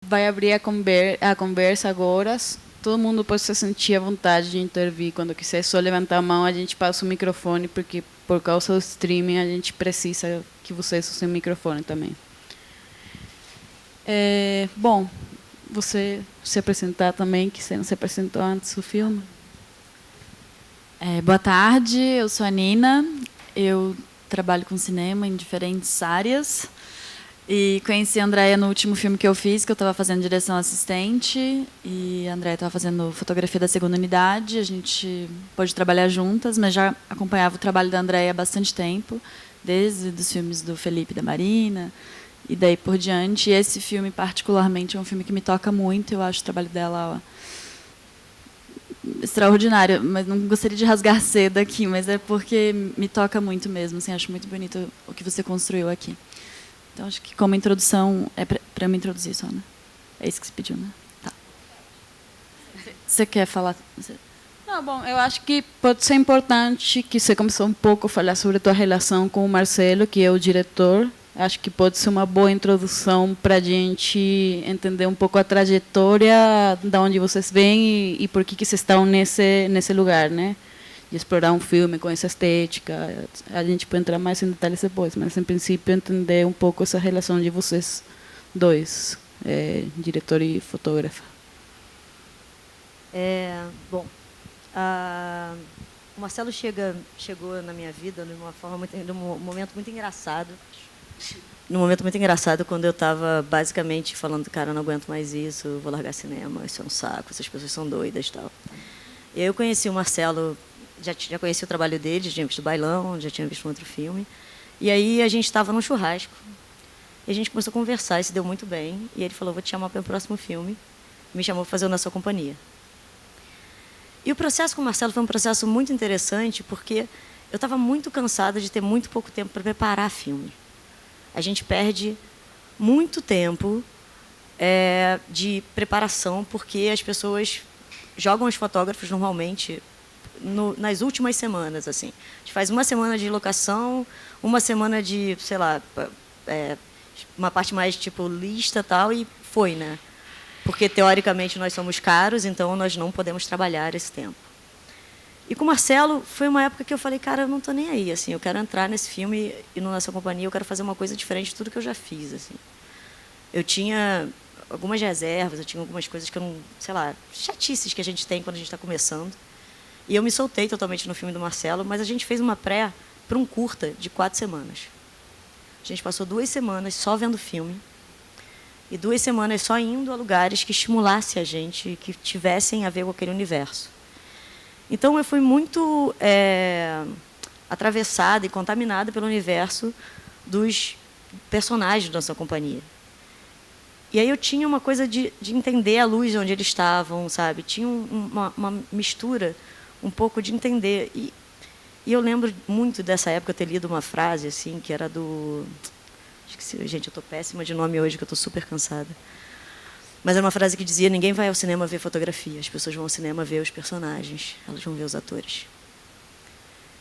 vai abrir a conversa agora. Todo mundo pode se sentir à vontade de intervir quando quiser. Só levantar a mão, a gente passa o microfone, porque por causa do streaming a gente precisa que vocês usem o microfone também. Bom, você se apresentar também, que você não se apresentou antes do filme. Boa tarde, eu sou a Nina. Eu trabalho com cinema em diferentes áreas. E conheci a Andréia no último filme que eu fiz, que eu estava fazendo direção assistente. E a Andréia estava fazendo fotografia da segunda unidade. A gente pôde trabalhar juntas, mas já acompanhava o trabalho da Andréia há bastante tempo, desde os filmes do Felipe e da Marina, e daí por diante. E esse filme, particularmente, é um filme que me toca muito. Eu acho o trabalho dela extraordinário, mas não gostaria de rasgar seda aqui, mas é porque me toca muito mesmo. Assim, acho muito bonito o que você construiu aqui. Então, acho que como introdução, é para me introduzir só, né? É isso que você pediu, né? Tá. Você quer falar? Não, bom, eu acho que pode ser importante que você começou um pouco a falar sobre a tua relação com o Marcelo, que é o diretor. Acho que pode ser uma boa introdução para a gente entender um pouco a trajetória, de onde vocês vêm e por que vocês estão nesse lugar, né? De explorar um filme com essa estética. A gente pode entrar mais em detalhes depois, mas, em princípio, entender um pouco essa relação de vocês dois, diretor e fotógrafo. Bom, o Marcelo chegou na minha vida num momento muito engraçado. Num momento muito engraçado, quando eu estava basicamente falando, cara, eu não aguento mais isso, vou largar cinema, isso é um saco, essas pessoas são doidas e tal. E aí eu conheci o Marcelo, já conheci o trabalho dele, já tinha visto Bailão, já tinha visto um outro filme. E aí a gente estava num churrasco, e a gente começou a conversar, e se deu muito bem. E ele falou, vou te chamar para o próximo filme. Me chamou para fazer o Na Sua Companhia. E o processo com o Marcelo foi um processo muito interessante, porque eu estava muito cansada de ter muito pouco tempo para preparar filme. A gente perde muito tempo de preparação, porque as pessoas jogam os fotógrafos normalmente nas últimas semanas. Assim. A gente faz uma semana de locação, uma semana de, sei lá, uma parte mais tipo lista e tal, e foi, né? Porque, teoricamente, nós somos caros, então nós não podemos trabalhar esse tempo. E com o Marcelo, foi uma época que eu falei, cara, eu não estou nem aí, assim, eu quero entrar nesse filme e no Na Sua Companhia, eu quero fazer uma coisa diferente de tudo que eu já fiz, assim. Eu tinha algumas reservas, eu tinha algumas coisas que eu não, sei lá, chatices que a gente tem quando a gente está começando. E eu me soltei totalmente no filme do Marcelo, mas a gente fez uma pré para um curta de 4 semanas. A gente passou 2 semanas só vendo filme e 2 semanas só indo a lugares que estimulassem a gente, que tivessem a ver com aquele universo. Então, eu fui muito atravessada e contaminada pelo universo dos personagens da nossa companhia. E aí eu tinha uma coisa de entender a luz onde eles estavam, sabe? Tinha uma mistura, um pouco de entender. E eu lembro muito dessa época ter lido uma frase, assim, que era do... Esqueci, gente, eu estou péssima de nome hoje, que eu estou super cansada. Mas era uma frase que dizia, ninguém vai ao cinema ver fotografia, as pessoas vão ao cinema ver os personagens, elas vão ver os atores.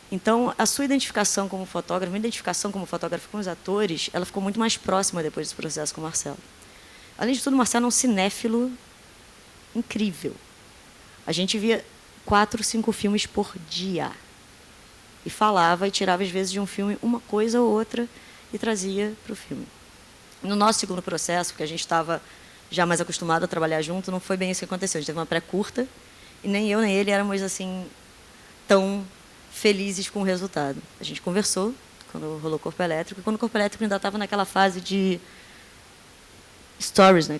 Então, a sua identificação como fotógrafo, a minha identificação como fotógrafo com os atores, ela ficou muito mais próxima depois desse processo com o Marcelo. Além de tudo, o Marcelo é um cinéfilo incrível. A gente via 4, 5 filmes por dia. E falava e tirava, às vezes, de um filme uma coisa ou outra e trazia para o filme. No nosso segundo processo, porque a gente estava já mais acostumado a trabalhar junto, não foi bem isso que aconteceu. A gente teve uma pré-curta e nem eu nem ele éramos assim tão felizes com o resultado. A gente conversou quando rolou o Corpo Elétrico, e quando o Corpo Elétrico ainda estava naquela fase de stories, né?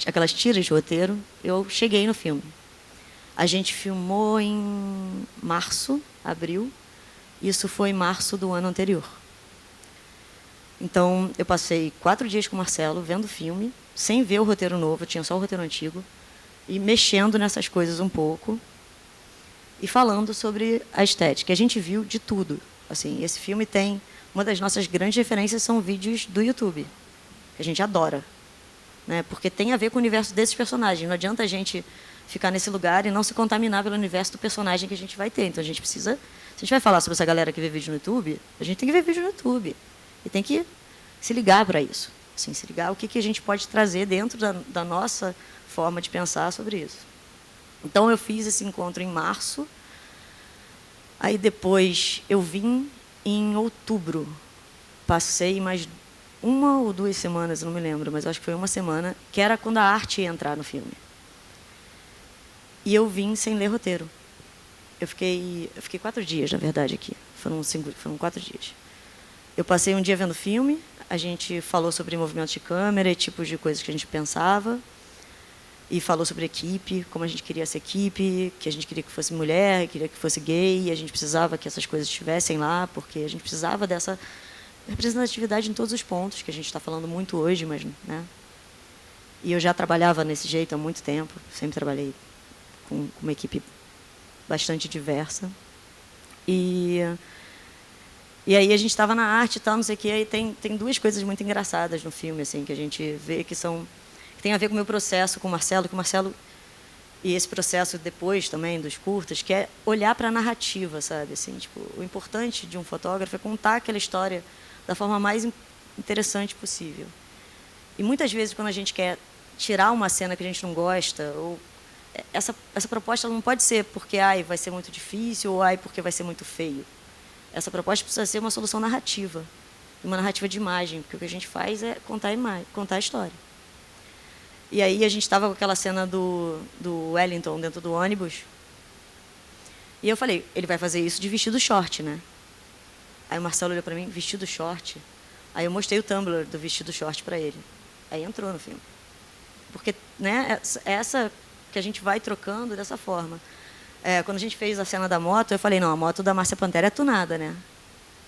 aquelas tiras de roteiro, eu cheguei no filme. A gente filmou em março, abril, isso foi em março do ano anterior. Então, eu passei 4 dias com o Marcelo, vendo o filme, sem ver o roteiro novo, eu tinha só o roteiro antigo, e mexendo nessas coisas um pouco, e falando sobre a estética. A gente viu de tudo. Assim, esse filme tem... Uma das nossas grandes referências são vídeos do YouTube, que a gente adora, né? Porque tem a ver com o universo desses personagens. Não adianta a gente ficar nesse lugar e não se contaminar pelo universo do personagem que a gente vai ter. Então, a gente precisa... Se a gente vai falar sobre essa galera que vê vídeo no YouTube, a gente tem que ver vídeo no YouTube. E tem que se ligar para isso. assim, se ligar o que a gente pode trazer dentro da nossa forma de pensar sobre isso. Então, eu fiz esse encontro em março, aí depois eu vim em outubro, passei mais 1 ou 2 semanas, não me lembro, mas acho que foi 1 semana, que era quando a arte ia entrar no filme. E eu vim sem ler roteiro. Eu fiquei 4 dias, na verdade, aqui. Foram 4 dias. Eu passei um dia vendo filme, a gente falou sobre movimentos de câmera e tipos de coisas que a gente pensava, e falou sobre equipe, como a gente queria essa equipe, que a gente queria que fosse mulher, queria que fosse gay, e a gente precisava que essas coisas estivessem lá, porque a gente precisava dessa representatividade em todos os pontos, que a gente está falando muito hoje, mas, né? E eu já trabalhava nesse jeito há muito tempo, sempre trabalhei com uma equipe bastante diversa. E aí a gente estava na arte e tal, não sei o quê, e tem 2 coisas muito engraçadas no filme, assim, que a gente vê que tem a ver com o meu processo com o Marcelo, e esse processo depois também dos curtas, que é olhar para a narrativa, sabe? Assim, tipo, o importante de um fotógrafo é contar aquela história da forma mais interessante possível. E muitas vezes, quando a gente quer tirar uma cena que a gente não gosta, ou essa proposta ela não pode ser porque vai ser muito difícil ou porque vai ser muito feio. Essa proposta precisa ser uma solução narrativa, uma narrativa de imagem, porque o que a gente faz é contar a história. E aí a gente estava com aquela cena do Wellington dentro do ônibus, e eu falei, ele vai fazer isso de vestido short, né? Aí o Marcelo olhou para mim, vestido short. Aí eu mostrei o Tumblr do vestido short para ele. Aí entrou no filme. Porque, né, essa que a gente vai trocando dessa forma. Quando a gente fez a cena da moto, eu falei, não, a moto da Márcia Pantera é tunada, né?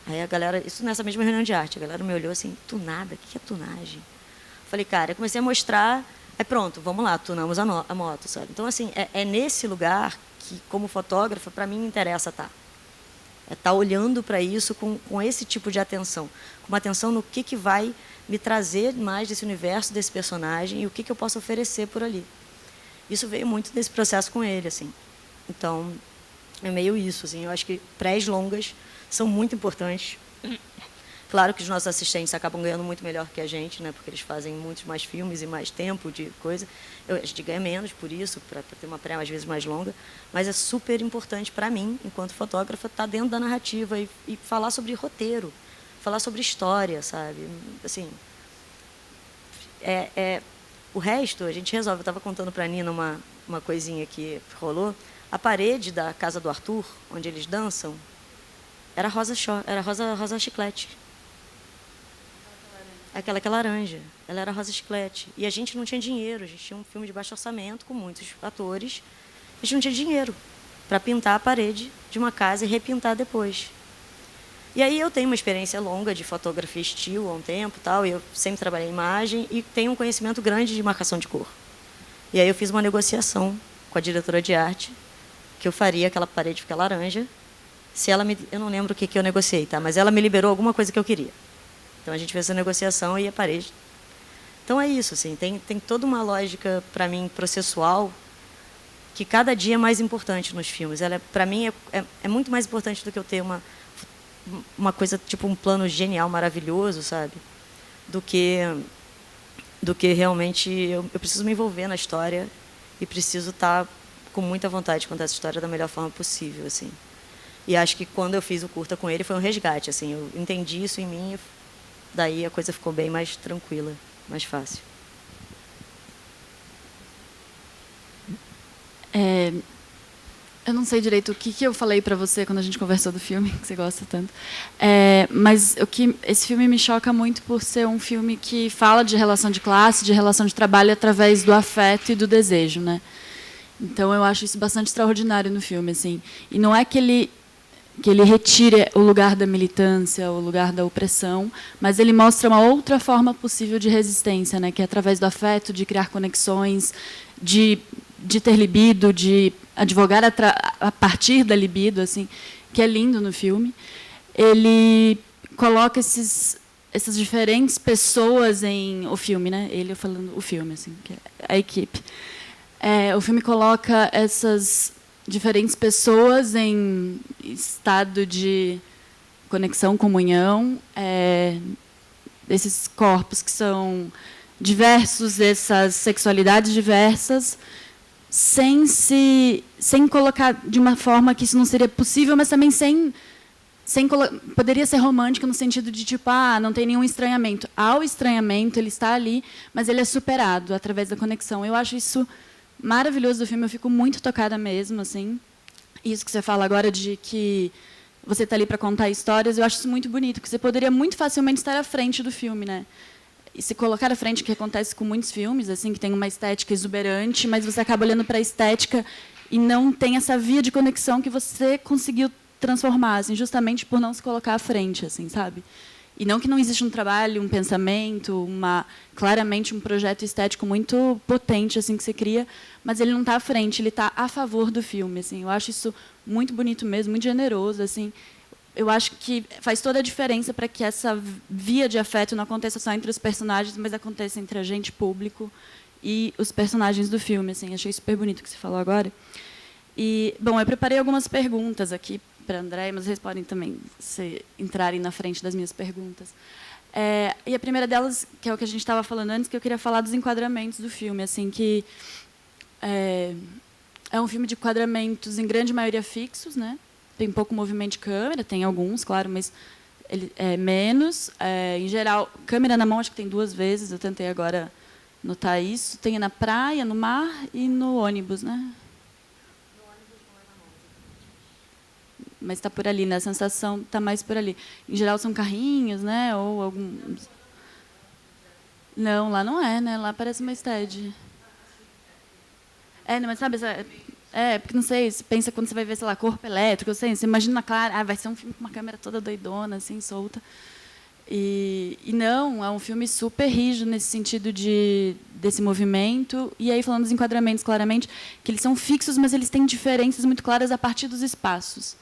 Aí a galera, isso nessa mesma reunião de arte, a galera me olhou assim, tunada? O que é tunagem? Eu falei, cara, eu comecei a mostrar, aí pronto, vamos lá, tunamos a moto, sabe? Então, assim, é nesse lugar que, como fotógrafa, para mim interessa estar. É estar olhando para isso com esse tipo de atenção, com uma atenção no que vai me trazer mais desse universo, desse personagem, e o que eu posso oferecer por ali. Isso veio muito desse processo com ele, assim. Então, é meio isso, assim. Eu acho que pré-longas são muito importantes. Claro que os nossos assistentes acabam ganhando muito melhor que a gente, né? Porque eles fazem muitos mais filmes e mais tempo de coisa. A gente ganha menos por isso, para ter uma pré às vezes mais longa. Mas é super importante para mim, enquanto fotógrafa, estar dentro da narrativa e falar sobre roteiro, falar sobre história, sabe? Assim, o resto a gente resolve. Eu estava contando para a Nina uma coisinha que rolou. A parede da casa do Arthur, onde eles dançam, era rosa chiclete. Aquela que é laranja. Ela era rosa chiclete. E a gente não tinha dinheiro. A gente tinha um filme de baixo orçamento com muitos atores. A gente não tinha dinheiro para pintar a parede de uma casa e repintar depois. E aí eu tenho uma experiência longa de fotografia estilo há um tempo, tal, e eu sempre trabalhei em imagem e tenho um conhecimento grande de marcação de cor. E aí eu fiz uma negociação com a diretora de arte que eu faria aquela parede ficar laranja. Eu não lembro o que eu negociei, tá? Mas ela me liberou alguma coisa que eu queria. Então a gente fez essa negociação e a parede. Então é isso, assim, tem toda uma lógica para mim processual que cada dia é mais importante nos filmes. Ela para mim é muito mais importante do que eu ter uma coisa tipo um plano genial, maravilhoso, sabe? Do que realmente eu preciso me envolver na história e preciso estar com muita vontade de contar essa história da melhor forma possível, assim. E acho que quando eu fiz o curta com ele foi um resgate, assim, eu entendi isso em mim e daí a coisa ficou bem mais tranquila, mais fácil. Eu não sei direito o que eu falei para você quando a gente conversou do filme, que você gosta tanto. Mas esse filme me choca muito por ser um filme que fala de relação de classe, de relação de trabalho através do afeto e do desejo, né? Então eu acho isso bastante extraordinário no filme, assim. E não é que ele retire o lugar da militância, o lugar da opressão, mas ele mostra uma outra forma possível de resistência, né? Que é através do afeto, de criar conexões, de ter libido, de advogar a partir da libido, assim, que é lindo no filme. Ele coloca essas diferentes pessoas o filme, né? Ele falando o filme, assim, que é a equipe. O filme coloca essas diferentes pessoas em estado de conexão, comunhão, desses corpos que são diversos, dessas sexualidades diversas, sem colocar de uma forma que isso não seria possível, mas também poderia ser romântico no sentido de tipo, não tem nenhum estranhamento. Há o estranhamento, ele está ali, mas ele é superado através da conexão. Eu acho isso maravilhoso do filme, eu fico muito tocada mesmo, assim. Isso que você fala agora de que você está ali para contar histórias, eu acho isso muito bonito, porque você poderia muito facilmente estar à frente do filme, né? E se colocar à frente, o que acontece com muitos filmes, assim, que tem uma estética exuberante, mas você acaba olhando para a estética e não tem essa via de conexão que você conseguiu transformar, assim, justamente por não se colocar à frente, assim, sabe? E não que não exista um trabalho, um pensamento, claramente um projeto estético muito potente, assim, que você cria, mas ele não está à frente, ele está a favor do filme, assim. Eu acho isso muito bonito mesmo, muito generoso, assim. Eu acho que faz toda a diferença para que essa via de afeto não aconteça só entre os personagens, mas aconteça entre a gente, público, e os personagens do filme. Assim, achei super bonito o que você falou agora. E, bom, eu preparei algumas perguntas aqui para a Andréia, mas vocês podem também entrarem na frente das minhas perguntas. E a primeira delas, que é o que a gente estava falando antes, que eu queria falar dos enquadramentos do filme, assim, que é um filme de enquadramentos, em grande maioria, fixos, né? Tem pouco movimento de câmera, tem alguns, claro, mas ele é menos. Em geral, câmera na mão, acho que tem 2 vezes, eu tentei agora notar isso. Tem na praia, no mar e no ônibus, né? No ônibus não é na mão. Mas está por ali, né? A sensação está mais por ali. Em geral, são carrinhos, né? Ou alguns... Não, lá não é, né? Lá parece uma stead. Mas sabe... porque não sei, você pensa quando você vai ver, sei lá, Corpo Elétrico, você imagina, claro, vai ser um filme com uma câmera toda doidona, assim, solta. E não, é um filme super rígido nesse sentido desse movimento. E aí, falando dos enquadramentos, claramente, que eles são fixos, mas eles têm diferenças muito claras a partir dos espaços.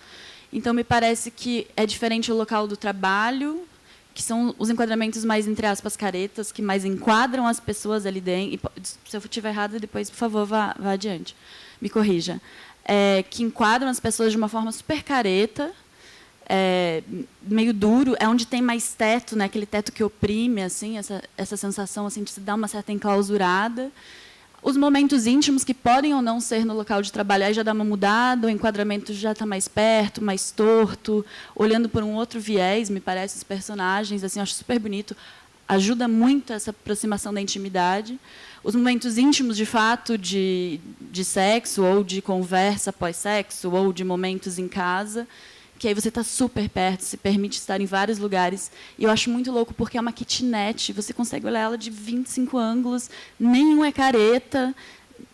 Então, me parece que é diferente o local do trabalho, que são os enquadramentos mais, entre aspas, caretas, que mais enquadram as pessoas ali dentro. E, se eu estiver errada, depois, por favor, vá adiante. Me corrija, que enquadram as pessoas de uma forma super careta, meio duro, é onde tem mais teto, né, aquele teto que oprime, assim, essa sensação assim, de se dar uma certa enclausurada. Os momentos íntimos, que podem ou não ser no local de trabalho, aí já dá uma mudada, o enquadramento já está mais perto, mais torto, olhando por um outro viés, me parece, os personagens, assim, eu acho super bonito, ajuda muito essa aproximação da intimidade. Os momentos íntimos, de fato, de sexo, ou de conversa pós-sexo, ou de momentos em casa, que aí você está super perto, se permite estar em vários lugares. E eu acho muito louco, porque é uma kitnet, você consegue olhar ela de 25 ângulos, nenhum é careta.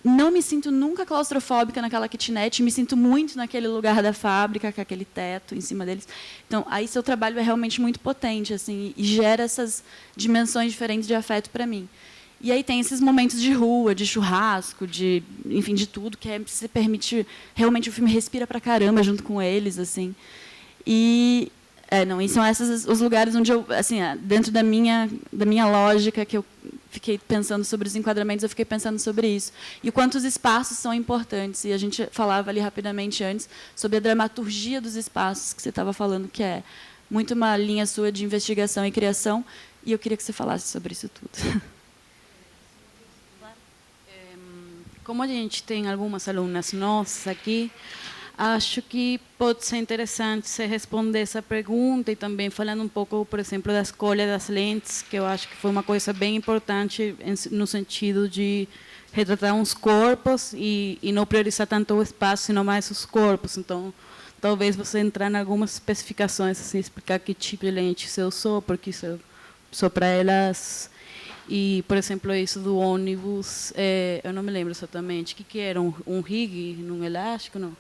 Não me sinto nunca claustrofóbica naquela kitnet, me sinto muito naquele lugar da fábrica, com aquele teto em cima deles. Então, aí seu trabalho é realmente muito potente, assim, e gera essas dimensões diferentes de afeto para mim. E aí tem esses momentos de rua, de churrasco, enfim, de tudo, que se permite... Realmente o filme respira pra caramba junto com eles, assim. E são esses os lugares onde eu, assim, dentro da minha lógica, que eu fiquei pensando sobre os enquadramentos, eu fiquei pensando sobre isso. E o quanto os espaços são importantes. E a gente falava ali rapidamente antes sobre a dramaturgia dos espaços, que você estava falando, que é muito uma linha sua de investigação e criação. E eu queria que você falasse sobre isso tudo. Como a gente tem algumas alunas nossas aqui, acho que pode ser interessante você responder essa pergunta e também falando um pouco, por exemplo, da escolha das lentes, que eu acho que foi uma coisa bem importante no sentido de retratar uns corpos e não priorizar tanto o espaço, sino mais os corpos. Então, talvez você entrar em algumas especificações, assim, explicar que tipo de lente você usou, porque você usou para elas... E, por exemplo, isso do ônibus, eu não me lembro exatamente. O que era? Um rig num elástico? Não?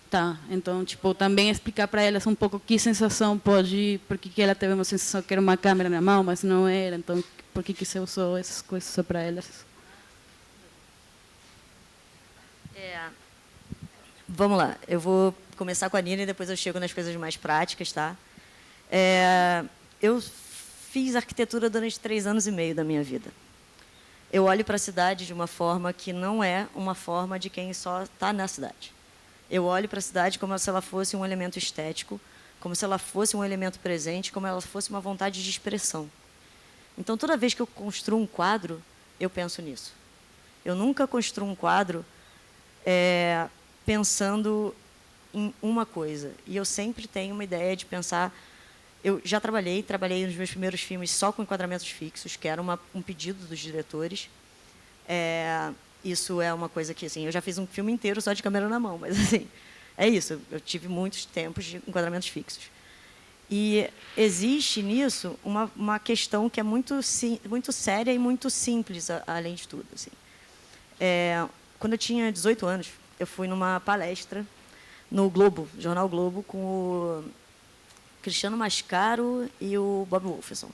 Tá, então, tipo, também explicar para elas um pouco que sensação pode... Por que ela teve uma sensação que era uma câmera na mão, mas não era. Então, por que você usou essas coisas só para elas? Vamos lá, eu vou começar com a Nina e depois eu chego nas coisas mais práticas, tá? Eu fiz arquitetura durante 3 anos e meio da minha vida. Eu olho para a cidade de uma forma que não é uma forma de quem só está na cidade. Eu olho para a cidade como se ela fosse um elemento estético, como se ela fosse um elemento presente, como ela fosse uma vontade de expressão. Então, toda vez que eu construo um quadro, eu penso nisso. Eu nunca construo um quadro pensando em uma coisa. E eu sempre tenho uma ideia de pensar... Eu já trabalhei nos meus primeiros filmes só com enquadramentos fixos, que era um pedido dos diretores. Isso é uma coisa que, assim, eu já fiz um filme inteiro só de câmera na mão, mas, assim, é isso. Eu tive muitos tempos de enquadramentos fixos. E existe nisso uma questão que é muito séria e muito simples, além de tudo. Assim. Quando eu tinha 18 anos, eu fui numa palestra no Globo, Jornal Globo, com o Cristiano Mascaro e o Bob Wolferson.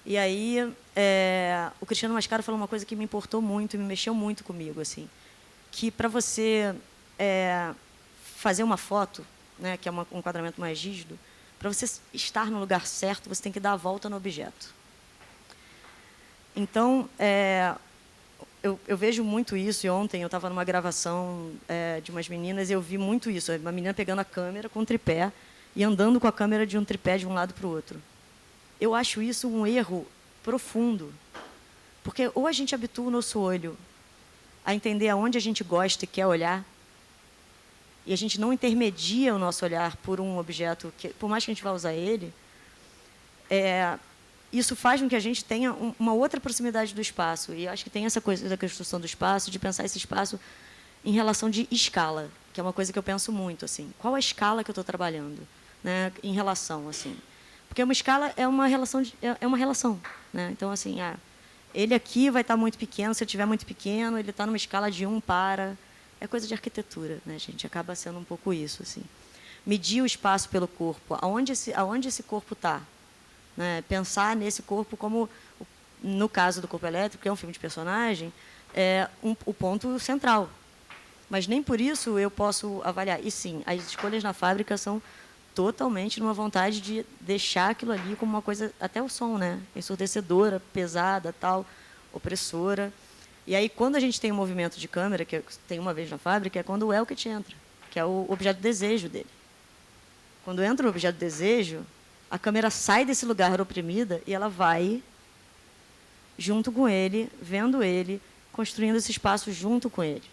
E aí, o Cristiano Mascaro falou uma coisa que me importou muito e me mexeu muito comigo, assim, que para você fazer uma foto, né, que é um enquadramento mais rígido, para você estar no lugar certo, você tem que dar a volta no objeto. Então, eu vejo muito isso, e ontem eu estava numa gravação de umas meninas e eu vi muito isso, uma menina pegando a câmera com um tripé e andando com a câmera de um tripé de um lado para o outro. Eu acho isso um erro profundo, porque ou a gente habitua o nosso olho a entender aonde a gente gosta e quer olhar, e a gente não intermedia o nosso olhar por um objeto, que, por mais que a gente vá usar ele, isso faz com que a gente tenha uma outra proximidade do espaço. E acho que tem essa coisa da construção do espaço, de pensar esse espaço em relação de escala, que é uma coisa que eu penso muito. Assim, qual a escala que eu estou trabalhando, né, em relação, assim? Porque uma escala é uma relação, né? Então, assim, ele aqui vai estar muito pequeno, se ele estiver muito pequeno, ele está numa escala de 1 para... É coisa de arquitetura, né, gente? Acaba sendo um pouco isso, assim. Medir o espaço pelo corpo, aonde esse corpo está. Né? Pensar nesse corpo como, no caso do Corpo Elétrico, que é um filme de personagem, o ponto central. Mas nem por isso eu posso avaliar. E, sim, as escolhas na fábrica são totalmente numa vontade de deixar aquilo ali como uma coisa, até o som, né? Ensurdecedora, pesada, tal, opressora. E aí, quando a gente tem um movimento de câmera, que tem uma vez na fábrica, é quando o Elket entra, que é o objeto de desejo dele. Quando entra o objeto de desejo, a câmera sai desse lugar oprimida e ela vai junto com ele, vendo ele, construindo esse espaço junto com ele.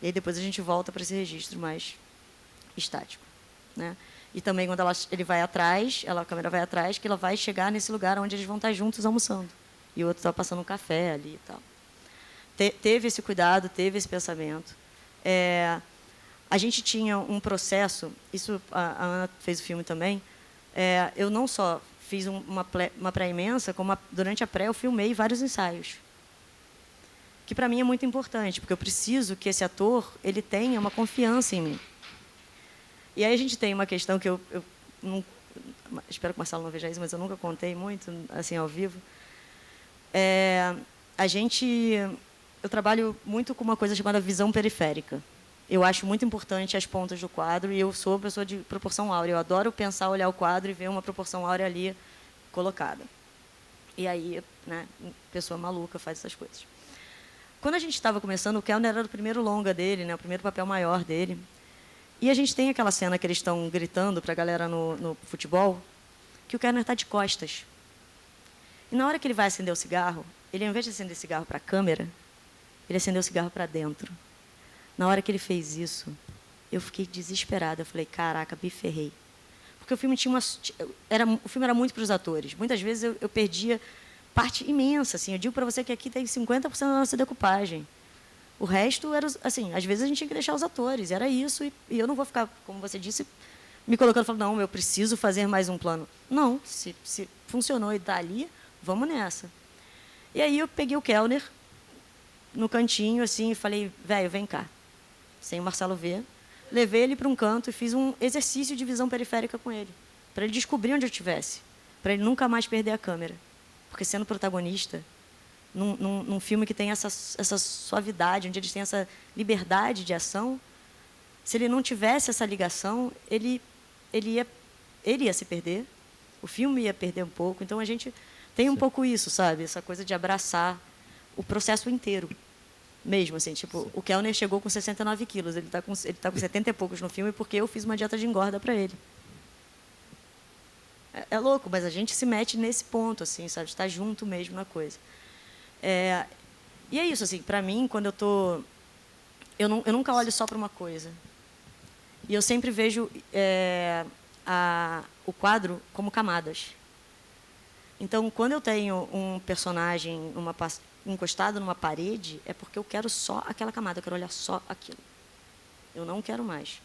E aí depois a gente volta para esse registro mais estático. Né? E também quando ele vai atrás, a câmera vai atrás, que ela vai chegar nesse lugar onde eles vão estar juntos almoçando. E o outro está passando um café ali e tal. Teve esse cuidado, teve esse pensamento. A gente tinha um processo, isso a Ana fez o filme também, eu não só fiz uma pré-imensa, como durante a pré eu filmei vários ensaios. Que para mim é muito importante, porque eu preciso que esse ator ele tenha uma confiança em mim. E aí a gente tem uma questão que eu não, espero que o Marcelo não veja isso, mas eu nunca contei muito, assim, ao vivo. Eu trabalho muito com uma coisa chamada visão periférica. Eu acho muito importante as pontas do quadro e eu sou uma pessoa de proporção áurea. Eu adoro pensar, olhar o quadro e ver uma proporção áurea ali colocada. E aí, né, pessoa maluca faz essas coisas. Quando a gente estava começando, o Kellner era o primeiro longa dele, né, o primeiro papel maior dele. E a gente tem aquela cena que eles estão gritando para a galera no futebol, que o Kellner está de costas. E na hora que ele vai acender o cigarro, ele, ao invés de acender o cigarro para a câmera, ele acendeu o cigarro para dentro. Na hora que ele fez isso, eu fiquei desesperada. Eu falei, caraca, me ferrei. Porque o filme o filme era muito para os atores. Muitas vezes eu perdia parte imensa. Assim, eu digo para você que aqui tem 50% da nossa decupagem. O resto era, assim, às vezes a gente tinha que deixar os atores. Era isso. E eu não vou ficar, como você disse, me colocando e falando, não, eu preciso fazer mais um plano. Não, se funcionou e está ali, vamos nessa. E aí eu peguei o Kellner no cantinho, assim, e falei, velho, vem cá. Sem o Marcelo ver. Levei ele para um canto e fiz um exercício de visão periférica com ele, para ele descobrir onde eu estivesse, para ele nunca mais perder a câmera. Porque sendo protagonista, num filme que tem essa suavidade, onde eles têm essa liberdade de ação, se ele não tivesse essa ligação, ele ia se perder, o filme ia perder um pouco. Então, a gente tem um pouco isso, sabe? Essa coisa de abraçar o processo inteiro. Mesmo, assim, tipo, sim. O Kellner chegou com 69 quilos, ele tá com 70 e poucos no filme porque eu fiz uma dieta de engorda para ele. É louco, mas a gente se mete nesse ponto, assim, sabe? Estar junto mesmo na coisa. E é isso, assim, para mim, quando eu tô... Eu nunca olho só para uma coisa. E eu sempre vejo o quadro como camadas. Então, quando eu tenho um personagem encostado numa parede, é porque eu quero só aquela camada, eu quero olhar só aquilo. Eu não quero mais.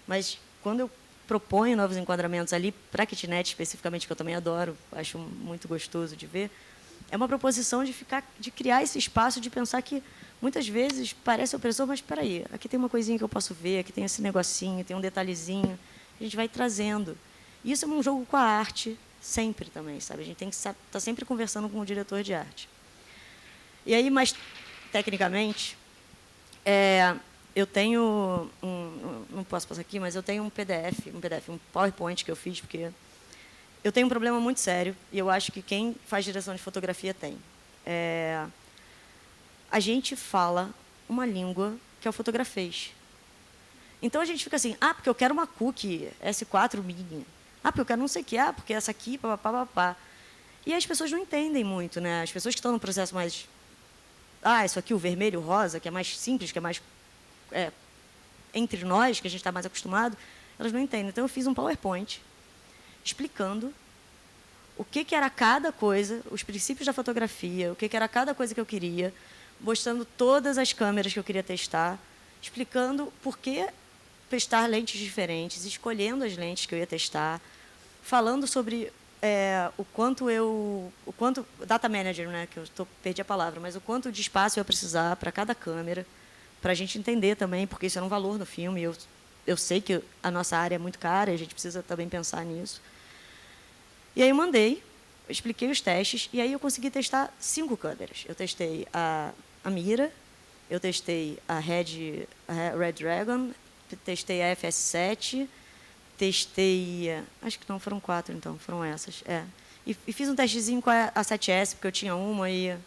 Mas, quando eu proponho novos enquadramentos ali, para a kitnet especificamente, que eu também adoro, acho muito gostoso de ver, é uma proposição de criar esse espaço, de pensar que, muitas vezes, parece opressor, mas espera aí, aqui tem uma coisinha que eu posso ver, aqui tem esse negocinho, tem um detalhezinho, a gente vai trazendo. Isso é um jogo com a arte, sempre também, sabe? A gente tem que estar sempre conversando com o diretor de arte. E aí, mais tecnicamente, eu tenho não posso passar aqui, mas eu tenho um PowerPoint que eu fiz, porque eu tenho um problema muito sério, e eu acho que quem faz direção de fotografia tem. A gente fala uma língua que é o fotografês. Então, a gente fica assim, porque eu quero uma cookie S4 mini. Porque eu quero não sei o que, porque essa aqui, papapá. E as pessoas não entendem muito, né? As pessoas que estão no processo mais... isso aqui, o vermelho, o rosa, que é mais simples, que é mais... entre nós, que a gente está mais acostumado, elas não entendem. Então, eu fiz um PowerPoint explicando o que era cada coisa, os princípios da fotografia, o que era cada coisa que eu queria, mostrando todas as câmeras que eu queria testar, explicando por que testar lentes diferentes, escolhendo as lentes que eu ia testar, falando sobre o quanto data manager, né, que eu perdi a palavra, mas o quanto de espaço eu ia precisar para cada câmera, para a gente entender também, porque isso era um valor no filme. Eu sei que a nossa área é muito cara, e a gente precisa também pensar nisso. E aí eu expliquei os testes, e aí eu consegui testar 5 câmeras. Eu testei a Mira, eu testei a Red Dragon, testei a FS7, testei... Acho que não, foram 4, então, foram essas. E fiz um testezinho com a 7S, porque eu tinha uma e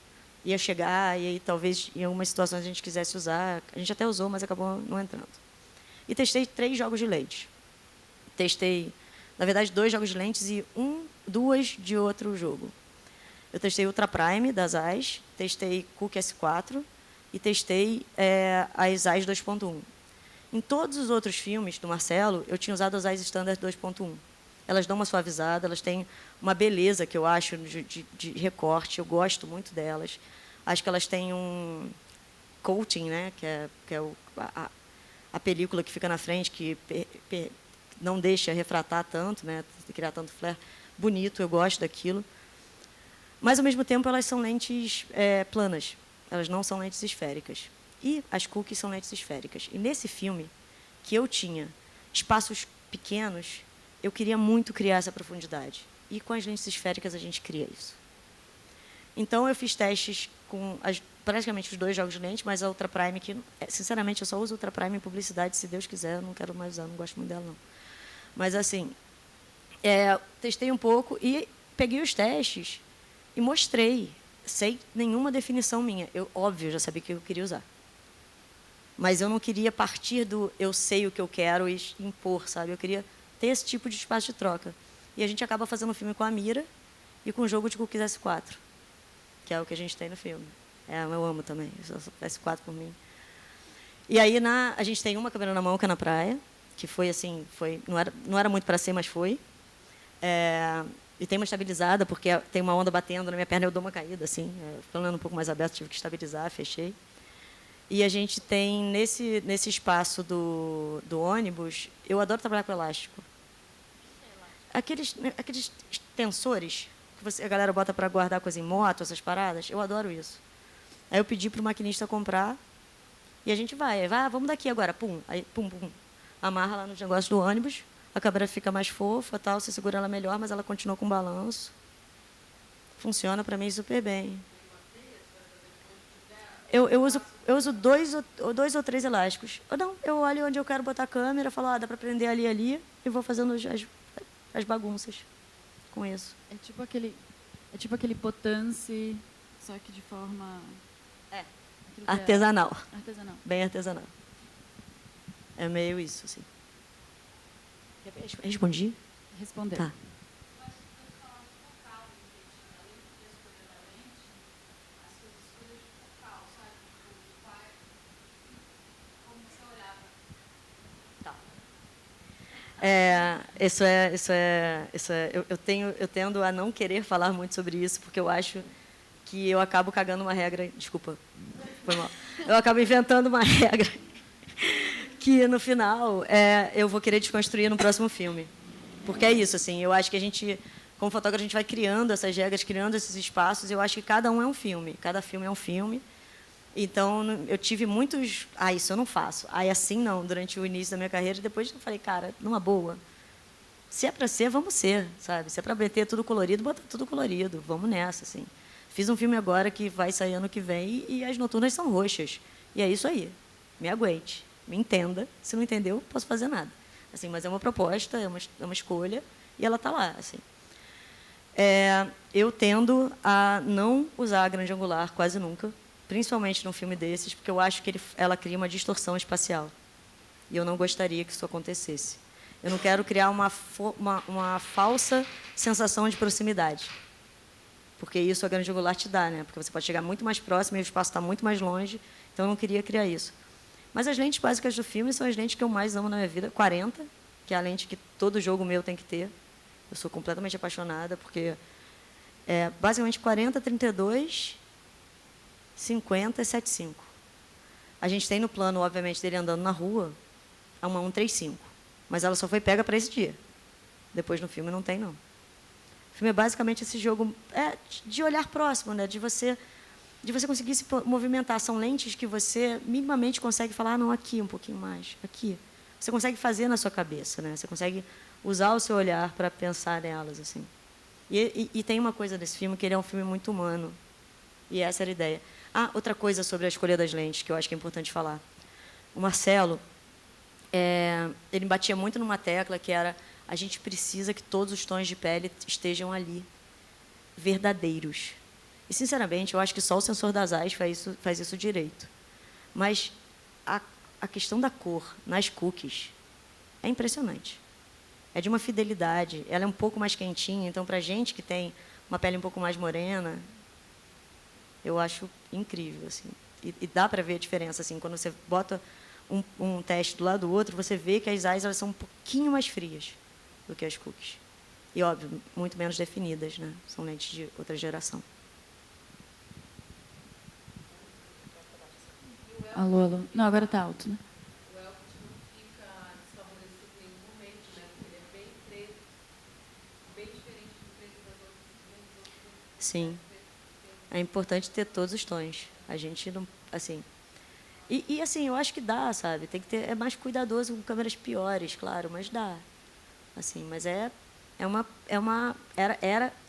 ia chegar, e aí talvez em algumas situações a gente quisesse usar. A gente até usou, mas acabou não entrando. E testei 3 jogos de lentes. Testei, na verdade, 2 jogos de lentes e 2 de outro jogo. Eu testei Ultra Prime, da Zeiss, testei Cooke S4 e testei a Zeiss 2.1. Em todos os outros filmes do Marcelo, eu tinha usado a Zeiss Standard 2.1. Elas dão uma suavizada, elas têm uma beleza que eu acho de recorte, eu gosto muito delas. Acho que elas têm um coating, né, que é a película que fica na frente, que não deixa refratar tanto, né, criar tanto flare. Bonito, eu gosto daquilo. Mas, ao mesmo tempo, elas são lentes planas. Elas não são lentes esféricas. E as cookies são lentes esféricas. E nesse filme, que eu tinha espaços pequenos, eu queria muito criar essa profundidade. E com as lentes esféricas a gente cria isso. Então, eu fiz testes com praticamente os 2 jogos de lente, mas a Ultra Prime, que, sinceramente, eu só uso Ultra Prime em publicidade, se Deus quiser, eu não quero mais usar, não gosto muito dela, não. Mas, assim, testei um pouco e peguei os testes e mostrei, sem nenhuma definição minha. Óbvio, já sabia o que eu queria usar. Mas eu não queria partir do eu sei o que eu quero e impor, sabe? Eu queria ter esse tipo de espaço de troca. E a gente acaba fazendo um filme com a Mira e com o jogo de Cookies S4, que é o que a gente tem no filme. Eu amo também, S4 por mim. E aí a gente tem uma câmera na mão, que é na praia, que foi assim, não era muito para ser, mas foi. E tem uma estabilizada, porque tem uma onda batendo na minha perna, eu dou uma caída, assim. Falando um pouco mais aberto, tive que estabilizar, fechei. E a gente tem, nesse espaço do ônibus, eu adoro trabalhar com elástico. Aqueles tensores que a galera bota para guardar coisa em moto, essas paradas, eu adoro isso. Aí eu pedi para o maquinista comprar, e a gente vai, vamos daqui agora, pum, aí pum, pum. Amarra lá no negócio do ônibus, a câmera fica mais fofa, tal, você segura ela melhor, mas ela continua com balanço. Funciona para mim super bem. Eu uso 2 ou 3 elásticos. Ou não, eu olho onde eu quero botar a câmera, falo, dá para prender ali, e vou fazendo as bagunças com isso. É tipo aquele potence, só que de forma... Artesanal. Artesanal. Bem artesanal. É meio isso, assim. Respondi? Respondeu. Tá. Eu tendo a não querer falar muito sobre isso, porque eu acho que eu acabo cagando uma regra. Desculpa, foi mal. Eu acabo inventando uma regra que, no final, eu vou querer desconstruir no próximo filme. Porque é isso, assim, eu acho que a gente, como fotógrafo, a gente vai criando essas regras, criando esses espaços, e eu acho que cada um é um filme, cada filme é um filme. Então, eu tive muitos... isso eu não faço. Assim, não, durante o início da minha carreira. Depois eu falei, cara, numa boa. Se é para ser, vamos ser, sabe? Se é para meter tudo colorido, bota tudo colorido. Vamos nessa, assim. Fiz um filme agora que vai sair ano que vem e as noturnas são roxas. E é isso aí. Me aguente. Me entenda. Se não entendeu, não posso fazer nada. Assim, mas é uma proposta, é uma escolha e ela está lá, assim. Eu tendo a não usar a grande angular quase nunca, principalmente num filme desses, porque eu acho que ela cria uma distorção espacial. E eu não gostaria que isso acontecesse. Eu não quero criar uma falsa sensação de proximidade. Porque isso a grande angular te dá, né? Porque você pode chegar muito mais próximo e o espaço está muito mais longe. Então, eu não queria criar isso. Mas as lentes básicas do filme são as lentes que eu mais amo na minha vida. 40, que é a lente que todo jogo meu tem que ter. Eu sou completamente apaixonada, porque basicamente 40, 32... 50 e 75. A gente tem no plano, obviamente, dele andando na rua, uma 135. Mas ela só foi pega para esse dia. Depois no filme não tem, não. O filme é basicamente esse jogo de olhar próximo, né? de você conseguir se movimentar. São lentes que você minimamente consegue falar, não, aqui um pouquinho mais, aqui. Você consegue fazer na sua cabeça, né? Você consegue usar o seu olhar para pensar nelas, assim. E tem uma coisa desse filme, que ele é um filme muito humano. E essa era a ideia. Outra coisa sobre a escolha das lentes, que eu acho que é importante falar. O Marcelo, ele batia muito numa tecla que era: a gente precisa que todos os tons de pele estejam ali, verdadeiros. E, sinceramente, eu acho que só o sensor das eyes faz isso direito. Mas a questão da cor nas cookies é impressionante. É de uma fidelidade. Ela é um pouco mais quentinha, então, para a gente que tem uma pele um pouco mais morena, eu acho incrível, assim. E dá para ver a diferença, assim, quando você bota um teste do lado do outro, você vê que as eyes elas são um pouquinho mais frias do que as cookies. E, óbvio, muito menos definidas, né? São lentes de outra geração. Alô, alô. Não, agora está alto, né? O Elvis não fica desfavorecido em nenhum momento, né? Porque ele é bem preto, bem diferente do preto das outras. Sim. É importante ter todos os tons. A gente não, assim. Assim, eu acho que dá, sabe? Tem que ter, é mais cuidadoso com câmeras piores, claro, mas dá. Assim, mas era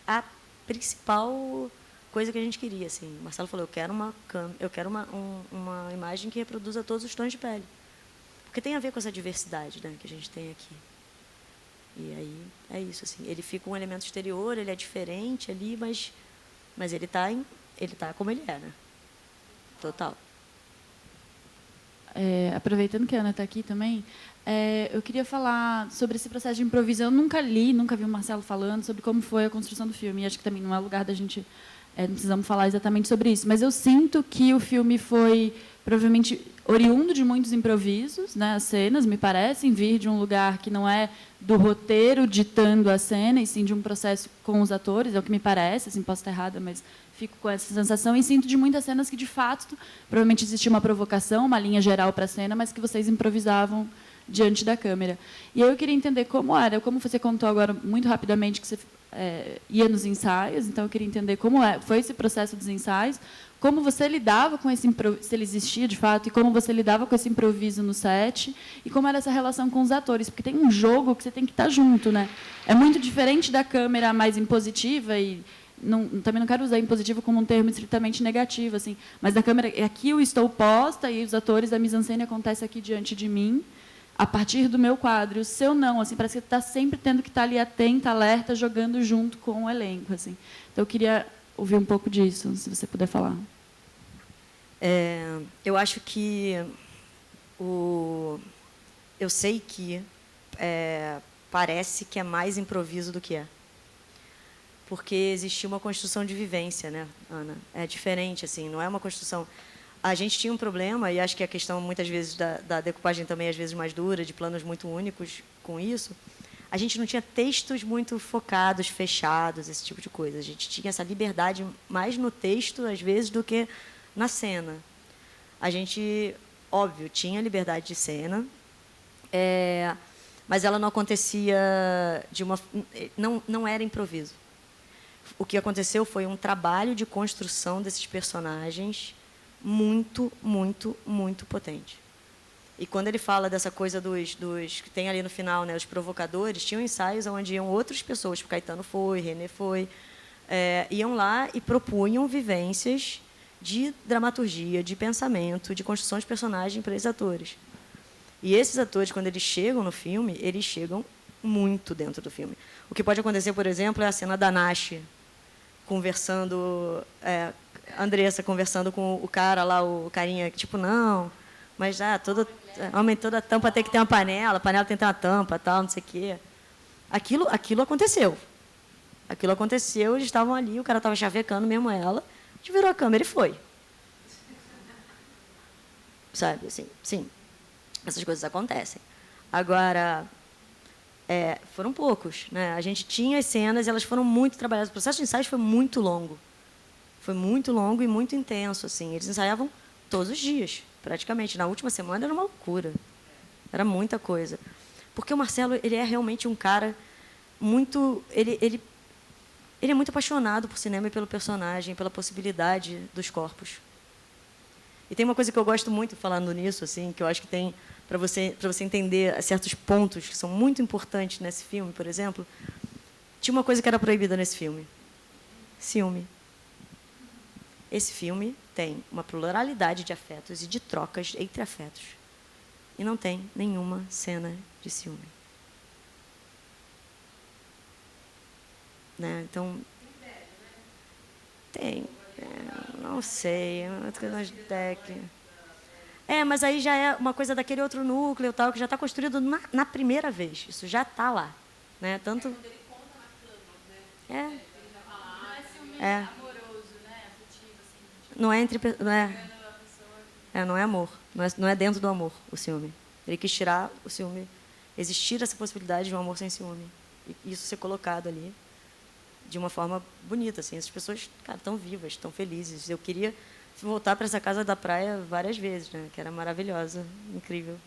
a principal coisa que a gente queria, assim. O Marcelo falou: eu quero uma imagem que reproduza todos os tons de pele. Porque tem a ver com essa diversidade, né, que a gente tem aqui. E aí é isso, assim. Ele fica um elemento exterior, ele é diferente ali, mas ele tá como ele é, né? Total. Aproveitando que a Ana está aqui também, eu queria falar sobre esse processo de improviso. Eu nunca vi o Marcelo falando sobre como foi a construção do filme. E acho que também não é lugar da gente... não precisamos falar exatamente sobre isso. Mas eu sinto que o filme foi, provavelmente, oriundo de muitos improvisos, né? As cenas, me parecem, vir de um lugar que não é do roteiro ditando a cena, e sim de um processo com os atores, é o que me parece, assim, posso estar errada, mas fico com essa sensação, e sinto de muitas cenas que, de fato, provavelmente existia uma provocação, uma linha geral para a cena, mas que vocês improvisavam diante da câmera. E aí eu queria entender como era, como você contou agora muito rapidamente que você ia nos ensaios, então eu queria entender como foi esse processo dos ensaios, como você lidava com esse improviso, se ele existia de fato, e como você lidava com esse improviso no set, e como era essa relação com os atores, porque tem um jogo que você tem que estar junto, né? É muito diferente da câmera mais impositiva, e também não quero usar impositivo como um termo estritamente negativo, assim, mas da câmera, aqui eu estou posta, e os atores da mise-en-scène acontecem aqui diante de mim, a partir do meu quadro. O seu não, assim, parece que está sempre tendo que estar ali atenta, alerta, jogando junto com o elenco, assim. Então eu queria ouvir um pouco disso, se você puder falar. Eu acho que eu sei que parece que é mais improviso do que é, porque existiu uma construção de vivência, né, Ana? É diferente, assim, não é uma construção. a gente tinha um problema, e acho que a questão, muitas vezes, da decupagem também, às vezes, mais dura, de planos muito únicos com isso, a gente não tinha textos muito focados, fechados, esse tipo de coisa. A gente tinha essa liberdade mais no texto, às vezes, do que na cena. A gente, óbvio, tinha liberdade de cena, mas ela não acontecia não era improviso. O que aconteceu foi um trabalho de construção desses personagens muito, muito, muito potente. E quando ele fala dessa coisa dos que tem ali no final, né, os provocadores, tinham ensaios onde iam outras pessoas, tipo Caetano foi, René foi, iam lá e propunham vivências de dramaturgia, de pensamento, de construção de personagem para esses atores. E esses atores, quando eles chegam no filme, eles chegam muito dentro do filme. O que pode acontecer, por exemplo, é a cena da Nash conversando, Andressa conversando com o cara lá, o carinha, tipo, não, mas homem, toda tampa tem que ter uma panela, a panela tem que ter uma tampa, tal, não sei o quê. Aquilo aconteceu. Aquilo aconteceu, eles estavam ali, o cara estava chavecando mesmo ela, a gente virou a câmera e foi. Sabe, assim, sim. Essas coisas acontecem. Agora, foram poucos, né? A gente tinha as cenas, elas foram muito trabalhadas. O processo de ensaios foi muito longo. Foi muito longo e muito intenso, assim. Eles ensaiavam todos os dias, praticamente. Na última semana era uma loucura. Era muita coisa. Porque o Marcelo, ele é realmente um cara muito... Ele é muito apaixonado por cinema e pelo personagem, pela possibilidade dos corpos. E tem uma coisa que eu gosto muito falando nisso, assim, que eu acho que tem para você entender certos pontos que são muito importantes nesse filme, por exemplo. Tinha uma coisa que era proibida nesse filme: ciúme. Esse filme tem uma pluralidade de afetos e de trocas entre afetos. E não tem nenhuma cena de ciúme. Né? Então, tem. Não sei. Mas aí já é uma coisa daquele outro núcleo, tal, que já está construído na primeira vez. Isso já está lá. Né? Tanto... Quando ele conta na cama, né? Ele já fala, não é ciúme amoroso, né? Afetivo, assim. Não é entre... Não é amor. Não é dentro do amor, o ciúme. Ele quis tirar o ciúme, existir essa possibilidade de um amor sem ciúme. E isso ser colocado ali de uma forma bonita, assim. Essas pessoas, cara, estão vivas, estão felizes. Eu queria voltar para essa casa da praia várias vezes, né? Que era maravilhosa, incrível.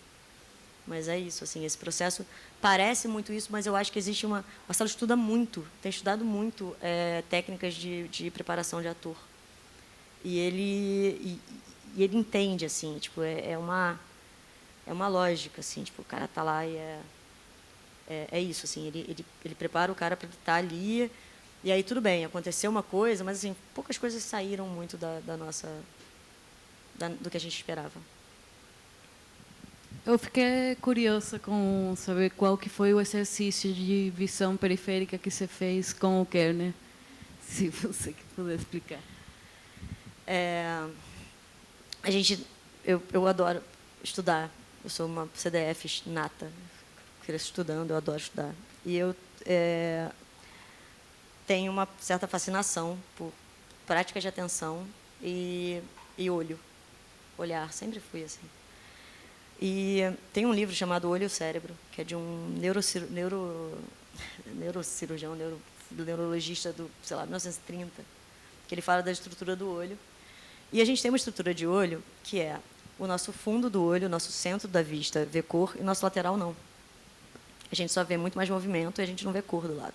Mas é isso, assim, esse processo parece muito isso, mas eu acho que existe uma... O Marcelo estuda muito, tem estudado muito técnicas de preparação de ator. E ele entende, assim, tipo, é uma lógica, assim, tipo, o cara tá lá e é isso, assim, ele prepara o cara para estar ali. E aí, tudo bem, aconteceu uma coisa, mas assim, poucas coisas saíram muito do que a gente esperava. Eu fiquei curiosa com saber qual que foi o exercício de visão periférica que você fez com o Kerner, se você puder explicar. Eu adoro estudar, eu sou uma CDF nata, cresço estudando, eu adoro estudar. E eu... tenho uma certa fascinação por práticas de atenção e olhar, sempre fui assim. E tem um livro chamado Olho e o Cérebro, que é de um neurocirurgião, neurologista do, sei lá, 1930, que ele fala da estrutura do olho. E a gente tem uma estrutura de olho que é o nosso fundo do olho, o nosso centro da vista vê cor e o nosso lateral não. A gente só vê muito mais movimento e a gente não vê cor do lado.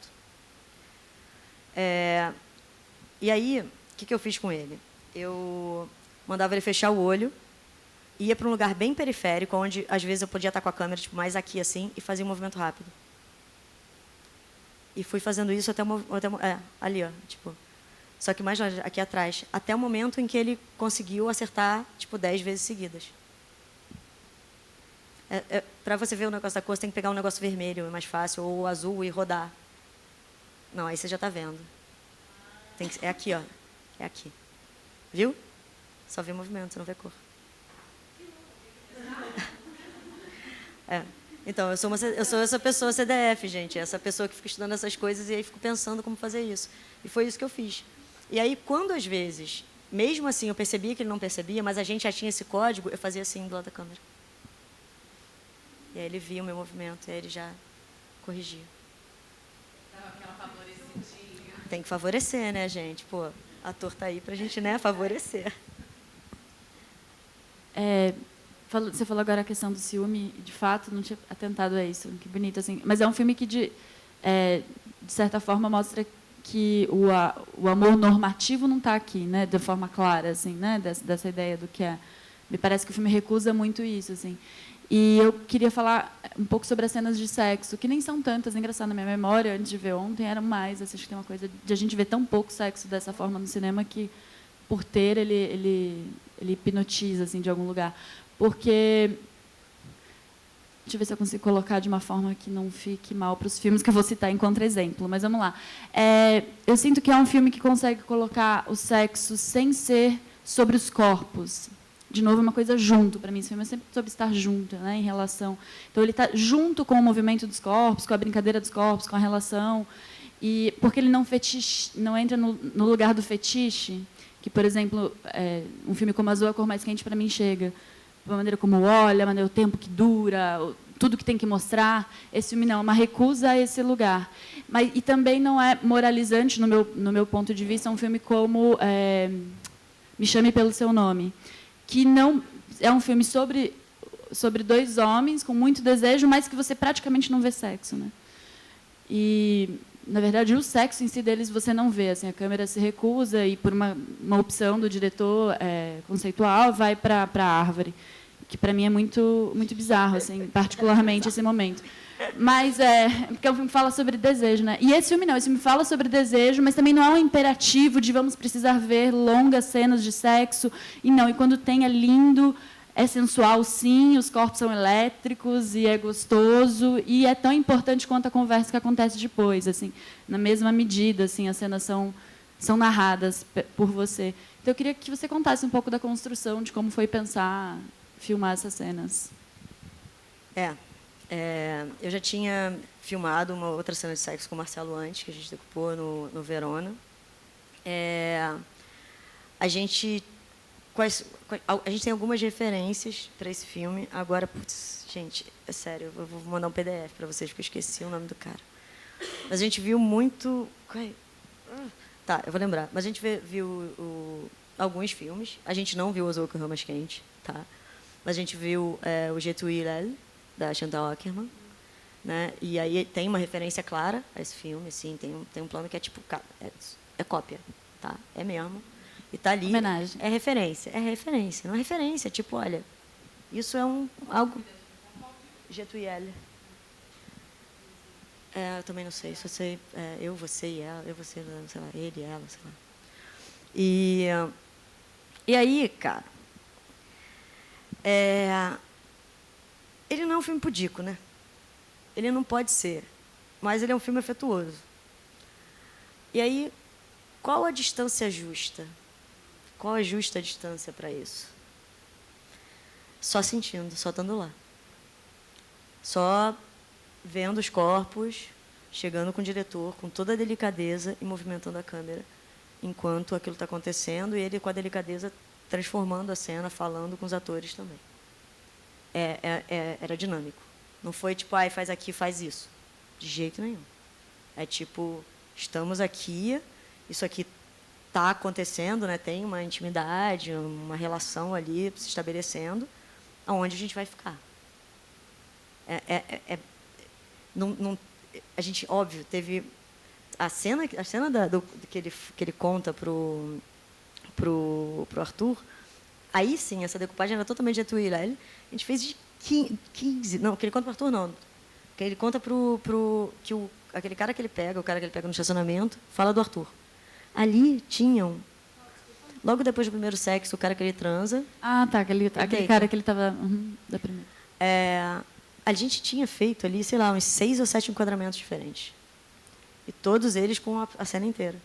E aí, o que eu fiz com ele? Eu mandava ele fechar o olho, ia para um lugar bem periférico, onde às vezes eu podia estar com a câmera tipo, mais aqui assim, e fazia um movimento rápido. E fui fazendo isso ali, ó, tipo, só que mais aqui atrás, até o momento em que ele conseguiu acertar tipo 10 vezes seguidas. Para você ver o negócio da cor, você tem que pegar um negócio vermelho, é mais fácil, ou azul e rodar. Não, aí você já está vendo. É aqui, ó. É aqui. Viu? Só vê movimento, você não vê cor. Então, eu sou essa pessoa CDF, gente. Essa pessoa que fica estudando essas coisas e aí fico pensando como fazer isso. E foi isso que eu fiz. E aí, quando às vezes mesmo assim, eu percebia que ele não percebia, mas a gente já tinha esse código, eu fazia assim do lado da câmera. E aí ele via o meu movimento, e aí ele já corrigia. Dava aquela favorecidinha. Tem que favorecer, né, gente? Pô, ator tá aí pra gente, né, favorecer. Você falou agora a questão do ciúme, de fato, não tinha atentado a isso, que bonito, assim. Mas é um filme que, de certa forma, mostra que o amor normativo não está aqui, né, de forma clara, assim, né, dessa ideia do que é. Me parece que o filme recusa muito isso, assim. E eu queria falar um pouco sobre as cenas de sexo, que nem são tantas, é engraçado, na minha memória, antes de ver ontem, eram mais. Assim, acho que tem uma coisa de a gente ver tão pouco sexo dessa forma no cinema que, por ter, ele hipnotiza, assim, de algum lugar. Porque... Deixa eu ver se eu consigo colocar de uma forma que não fique mal para os filmes que eu vou citar em contra-exemplo, mas vamos lá. Eu sinto que é um filme que consegue colocar o sexo sem ser sobre os corpos. De novo, é uma coisa junto. Para mim, esse filme é sempre sobre estar junto, né, em relação. Então, ele está junto com o movimento dos corpos, com a brincadeira dos corpos, com a relação. E porque ele não entra no lugar do fetiche, que, por exemplo, um filme como Azul, a Cor Mais Quente, para mim, chega. A maneira como olha, a maneira, o tempo que dura, tudo que tem que mostrar. Esse filme não, é uma recusa a esse lugar. E também não é moralizante, no meu ponto de vista, um filme como Me Chame Pelo Seu Nome, que não é um filme sobre dois homens com muito desejo, mas que você praticamente não vê sexo, né? E, na verdade, o sexo em si deles você não vê. Assim, a câmera se recusa e, por uma opção do diretor conceitual, vai para a árvore, que para mim é muito, muito bizarro, assim, particularmente esse momento. Mas porque é um filme que fala sobre desejo, né? E esse filme não, esse filme fala sobre desejo, mas também não é um imperativo de vamos precisar ver longas cenas de sexo. E não, e quando tem é lindo, é sensual, sim, os corpos são elétricos e é gostoso e é tão importante quanto a conversa que acontece depois, assim, na mesma medida, assim, as cenas são narradas por você. Então eu queria que você contasse um pouco da construção de como foi pensar, filmar essas cenas. Eu já tinha filmado uma outra cena de sexo com o Marcelo antes, que a gente decupou no Verona. A gente tem algumas referências para esse filme. Agora, putz, gente, é sério, eu vou mandar um PDF para vocês, porque eu esqueci o nome do cara. Mas a gente viu muito... Tá, eu vou lembrar. Mas a gente viu alguns filmes. A gente não viu Azul, a Cor Mais Quente, tá? Mas a gente viu o Je t'aime Hilal, da Chantal Akerman, né? E aí tem uma referência clara a esse filme, assim, tem um plano que é tipo... É cópia, tá? É mesmo. E tá ali. Homenagem. É referência. Não é referência. Tipo, olha, isso é algo... Je t'aime. Eu também não sei. Só sei eu, você e ela. Eu, você, sei lá, ele e ela, sei lá. E aí, cara... Ele não é um filme pudico, né? Ele não pode ser. Mas ele é um filme afetuoso. E aí, qual a distância justa? Qual a justa distância para isso? Só sentindo, só estando lá. Só vendo os corpos, chegando com o diretor, com toda a delicadeza e movimentando a câmera enquanto aquilo está acontecendo e ele, com a delicadeza, transformando a cena, falando com os atores também. Era dinâmico. Não foi tipo, faz aqui, faz isso. De jeito nenhum. É tipo, estamos aqui, isso aqui está acontecendo, né? Tem uma intimidade, uma relação ali se estabelecendo, aonde a gente vai ficar. A gente, óbvio, teve a cena que ele conta pro Arthur. Aí sim, essa decupagem era totalmente de Atuí. A gente fez de 15. Não, que ele conta para o Arthur, não. Que ele conta aquele cara que ele pega, o cara que ele pega no estacionamento, fala do Arthur. Ali tinham, logo depois do primeiro sexo, o cara que ele transa. Ah, tá, aquele cara que ele estava da primeira. A gente tinha feito ali, sei lá, uns 6 ou 7 enquadramentos diferentes. E todos eles com a cena inteira.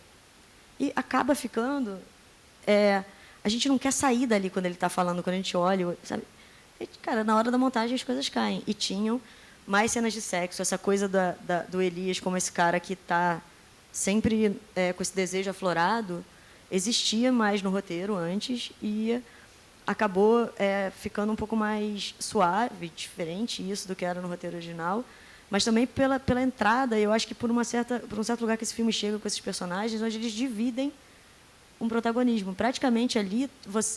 E acaba ficando... a gente não quer sair dali quando ele está falando, quando a gente olha, sabe? E, cara, na hora da montagem as coisas caem. E tinham mais cenas de sexo, essa coisa do Elias como esse cara que está sempre com esse desejo aflorado, existia mais no roteiro antes e acabou ficando um pouco mais suave, diferente isso do que era no roteiro original, mas também pela entrada, eu acho que por um certo lugar que esse filme chega com esses personagens, onde eles dividem um protagonismo. Praticamente ali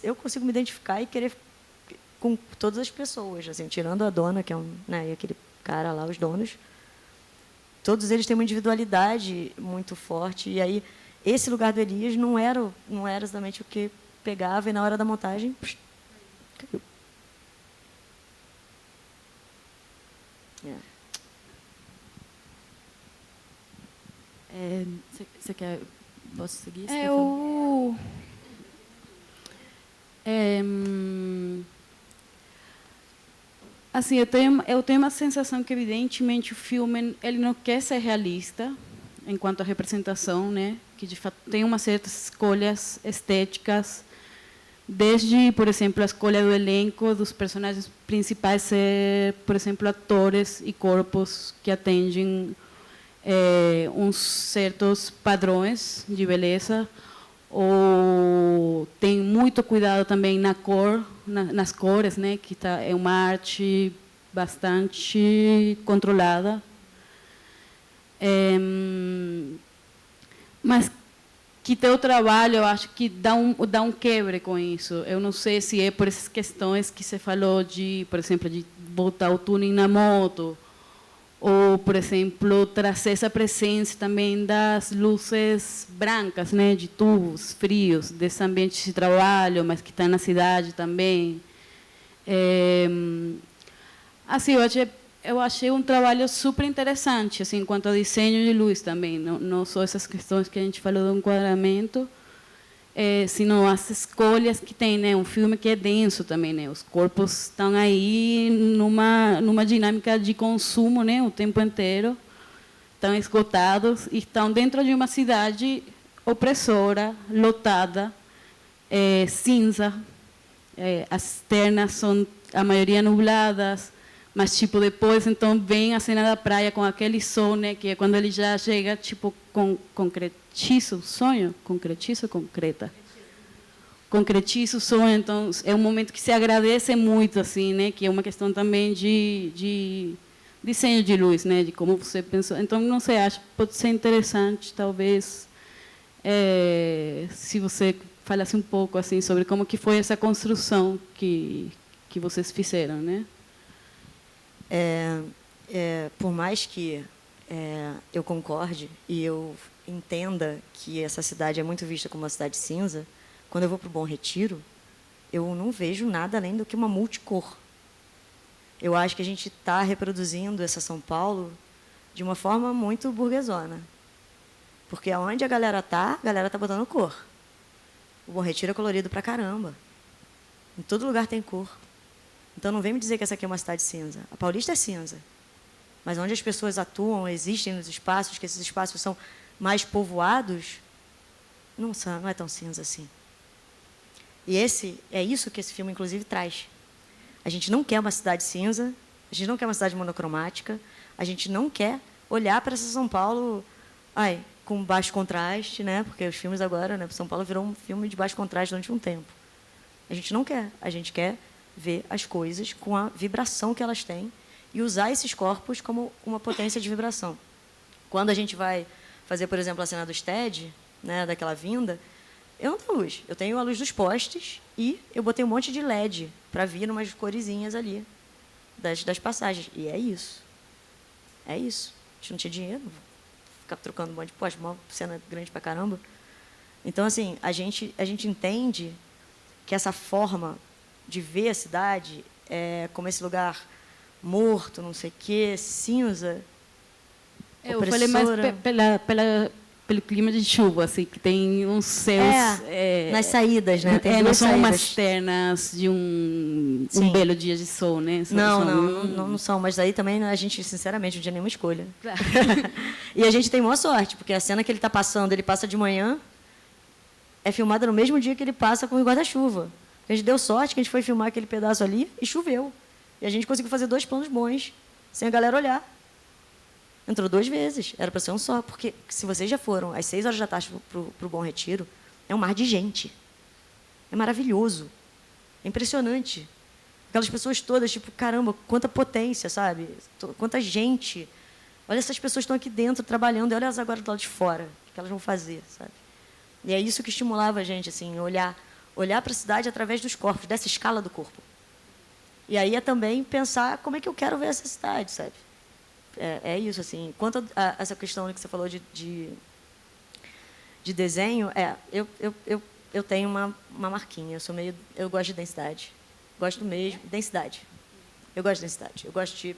eu consigo me identificar e querer com todas as pessoas, assim, tirando a dona, que é e aquele cara lá, os donos. Todos eles têm uma individualidade muito forte, e aí esse lugar do Elias não era exatamente o que pegava, e na hora da montagem, caiu. Você quer... Posso seguir? Assim, eu tenho uma sensação que, evidentemente, o filme ele não quer ser realista enquanto a representação, né? Que, de fato, tem umas certas escolhas estéticas, desde, por exemplo, a escolha do elenco, dos personagens principais ser, por exemplo, atores e corpos que atendem uns certos padrões de beleza, ou tem muito cuidado também na cor, nas cores, né, que é uma arte bastante controlada, mas que teu trabalho, eu acho que dá um quebre com isso. Eu não sei se é por essas questões que você falou de, por exemplo, de botar o tuning na moto, ou, por exemplo, trazer essa presença também das luzes brancas, né, de tubos frios, desse ambiente de trabalho, mas que está na cidade também. Assim, eu achei um trabalho super interessante, assim, quanto ao desenho de luz também, não só essas questões que a gente falou do enquadramento, sino as escolhas que tem, né, um filme que é denso também, né, os corpos estão aí numa dinâmica de consumo, né, o tempo inteiro, estão esgotados e estão dentro de uma cidade opressora, lotada, cinza, as externas são a maioria nubladas, mas tipo depois então vem a cena da praia com aquele sol, né, que é quando ele já chega tipo concretiza o sonho, concretiza o sonho, então é um momento que se agradece muito, assim, né, que é uma questão também de desenho de luz, né, de como você pensou. Então não sei, acho que pode ser interessante, talvez, se você falasse um pouco assim sobre como que foi essa construção que vocês fizeram, né? Por mais que eu concorde e eu entenda que essa cidade é muito vista como uma cidade cinza, quando eu vou para o Bom Retiro, eu não vejo nada além do que uma multicor. Eu acho que a gente está reproduzindo essa São Paulo de uma forma muito burguesona. Porque aonde a galera está botando cor. O Bom Retiro é colorido pra caramba. Em todo lugar tem cor. Então não vem me dizer que essa aqui é uma cidade cinza. A Paulista é cinza. Mas onde as pessoas atuam, existem nos espaços, que esses espaços são mais povoados, não é tão cinza assim. E é isso que esse filme, inclusive, traz. A gente não quer uma cidade cinza, a gente não quer uma cidade monocromática, a gente não quer olhar para essa São Paulo com baixo contraste, né? Porque os filmes agora, né, São Paulo virou um filme de baixo contraste durante um tempo. A gente não quer, a gente quer ver as coisas com a vibração que elas têm e usar esses corpos como uma potência de vibração. Quando a gente vai fazer, por exemplo, a cena do STED, né, daquela vinda, eu não tenho luz. Eu tenho a luz dos postes e eu botei um monte de LED para vir umas coresinhas ali das passagens. E é isso. É isso. A gente não tinha dinheiro, ficar trocando um monte de poste, uma cena grande para caramba. Então, assim, a gente entende que essa forma de ver a cidade como esse lugar morto, não sei o quê, cinza, eu falei mais pelo clima de chuva, assim, que tem uns céus... nas saídas, né? Tem não duas são saídas. umas ternas de um belo dia de sol, né? Não são, mas aí também a gente, sinceramente, não tinha nenhuma escolha. Claro. E a gente tem maior sorte, porque a cena que ele está passando, ele passa de manhã, é filmada no mesmo dia que ele passa com o guarda-chuva. A gente deu sorte que a gente foi filmar aquele pedaço ali e choveu. E a gente conseguiu fazer 2 planos bons, sem a galera olhar. Entrou 2 vezes, era para ser um só. Porque se vocês já foram às 6 horas da tarde para o Bom Retiro, é um mar de gente. É maravilhoso. É impressionante. Aquelas pessoas todas, tipo, caramba, quanta potência, sabe? Quanta gente. Olha, essas pessoas estão aqui dentro trabalhando, e olha elas agora do lado de fora, o que elas vão fazer, sabe? E é isso que estimulava a gente, assim, olhar para a cidade através dos corpos, dessa escala do corpo. E aí é também pensar como é que eu quero ver essa cidade, sabe? É isso, assim. Quanto a essa questão que você falou de desenho, eu tenho uma marquinha. Eu gosto de densidade. Gosto mesmo. Densidade. Eu gosto de densidade. Eu gosto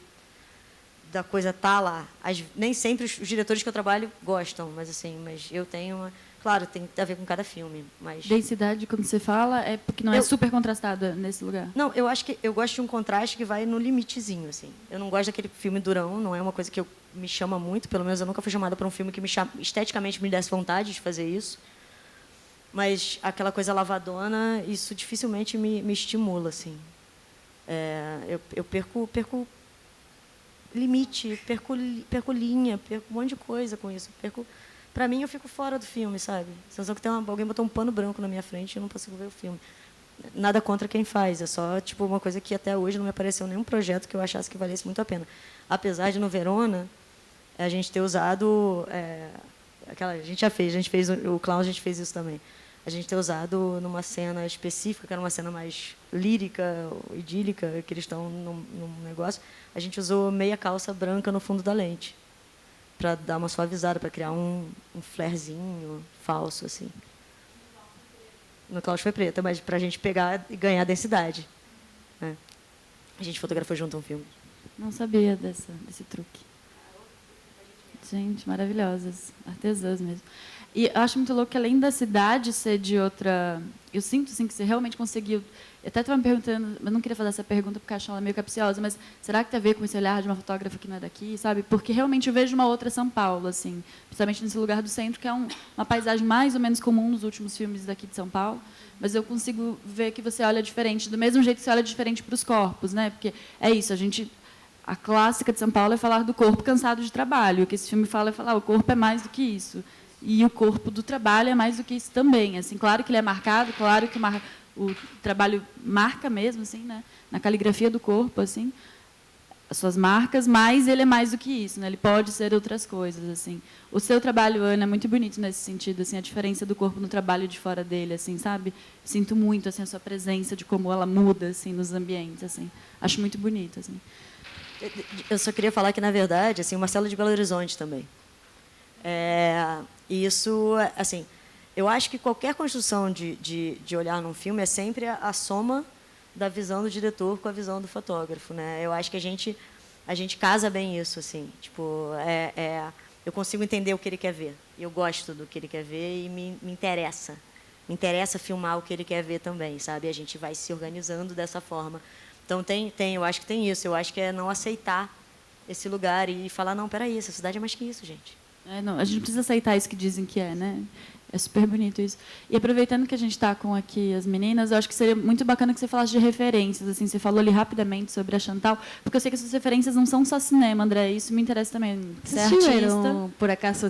da coisa estar lá. Nem sempre os diretores que eu trabalho gostam, mas eu tenho uma... Claro, tem a ver com cada filme, mas... Densidade, quando você fala, é porque não é super contrastada nesse lugar. Não, eu acho que eu gosto de um contraste que vai no limitezinho, assim. Eu não gosto daquele filme durão, não é uma coisa que me chama muito, pelo menos eu nunca fui chamada para um filme que esteticamente me desse vontade de fazer isso. Mas aquela coisa lavadona, isso dificilmente me estimula, assim. Eu perco limite, perco linha, perco um monte de coisa com isso. Para mim, eu fico fora do filme, sabe? A sensação que alguém botou um pano branco na minha frente e eu não consigo ver o filme. Nada contra quem faz, é só tipo uma coisa que até hoje não me apareceu nenhum projeto que eu achasse que valesse muito a pena. Apesar de no Verona a gente ter usado a gente fez o Clown, a gente fez isso também. A gente ter usado numa cena específica, que era uma cena mais lírica, idílica, que eles estão num negócio, a gente usou meia calça branca no fundo da lente, para dar uma suavizada, para criar um flarezinho falso, assim. No Cláudio foi preta, mas para a gente pegar e ganhar densidade. Né? A gente fotografou junto um filme. Não sabia desse truque. Gente, maravilhosas, artesãs mesmo. E eu acho muito louco que, além da cidade ser de outra... Eu sinto assim, que você realmente conseguiu... Eu até estava me perguntando, mas não queria fazer essa pergunta porque acho ela meio capciosa, mas será que tem a ver com esse olhar de uma fotógrafa que não é daqui, sabe? Porque realmente eu vejo uma outra São Paulo, assim, principalmente nesse lugar do centro, que é uma paisagem mais ou menos comum nos últimos filmes daqui de São Paulo, mas eu consigo ver que você olha diferente, do mesmo jeito que você olha diferente para os corpos, né? Porque é isso, a clássica de São Paulo é falar do corpo cansado de trabalho. O que esse filme fala é falar o corpo é mais do que isso. E o corpo do trabalho é mais do que isso também. Assim, claro que ele é marcado, claro que o trabalho marca mesmo, assim, né? Na caligrafia do corpo, assim, as suas marcas, mas ele é mais do que isso, né? Ele pode ser outras coisas, assim. O seu trabalho, Ana, é muito bonito nesse sentido, assim, a diferença do corpo no trabalho de fora dele, assim, sabe? Sinto muito assim a sua presença, de como ela muda, assim, nos ambientes, assim. Acho muito bonito, assim. Eu só queria falar que, na verdade, assim, o Marcelo de Belo Horizonte também. Isso, assim, eu acho que qualquer construção de olhar num filme é sempre a soma da visão do diretor com a visão do fotógrafo, né? Eu acho que a gente casa bem isso, assim, tipo, eu consigo entender o que ele quer ver, eu gosto do que ele quer ver e me interessa filmar o que ele quer ver também, sabe? A gente vai se organizando dessa forma. Então eu acho que tem isso, eu acho que é não aceitar esse lugar e falar, não, peraí, essa cidade é mais que isso, gente. Não, a gente não precisa aceitar isso que dizem que é, né? É super bonito isso. E aproveitando que a gente está com aqui as meninas, eu acho que seria muito bacana que você falasse de referências. Assim, você falou ali rapidamente sobre a Chantal, porque eu sei que essas referências não são só cinema, André. Isso me interessa também. Você é artista. Por acaso,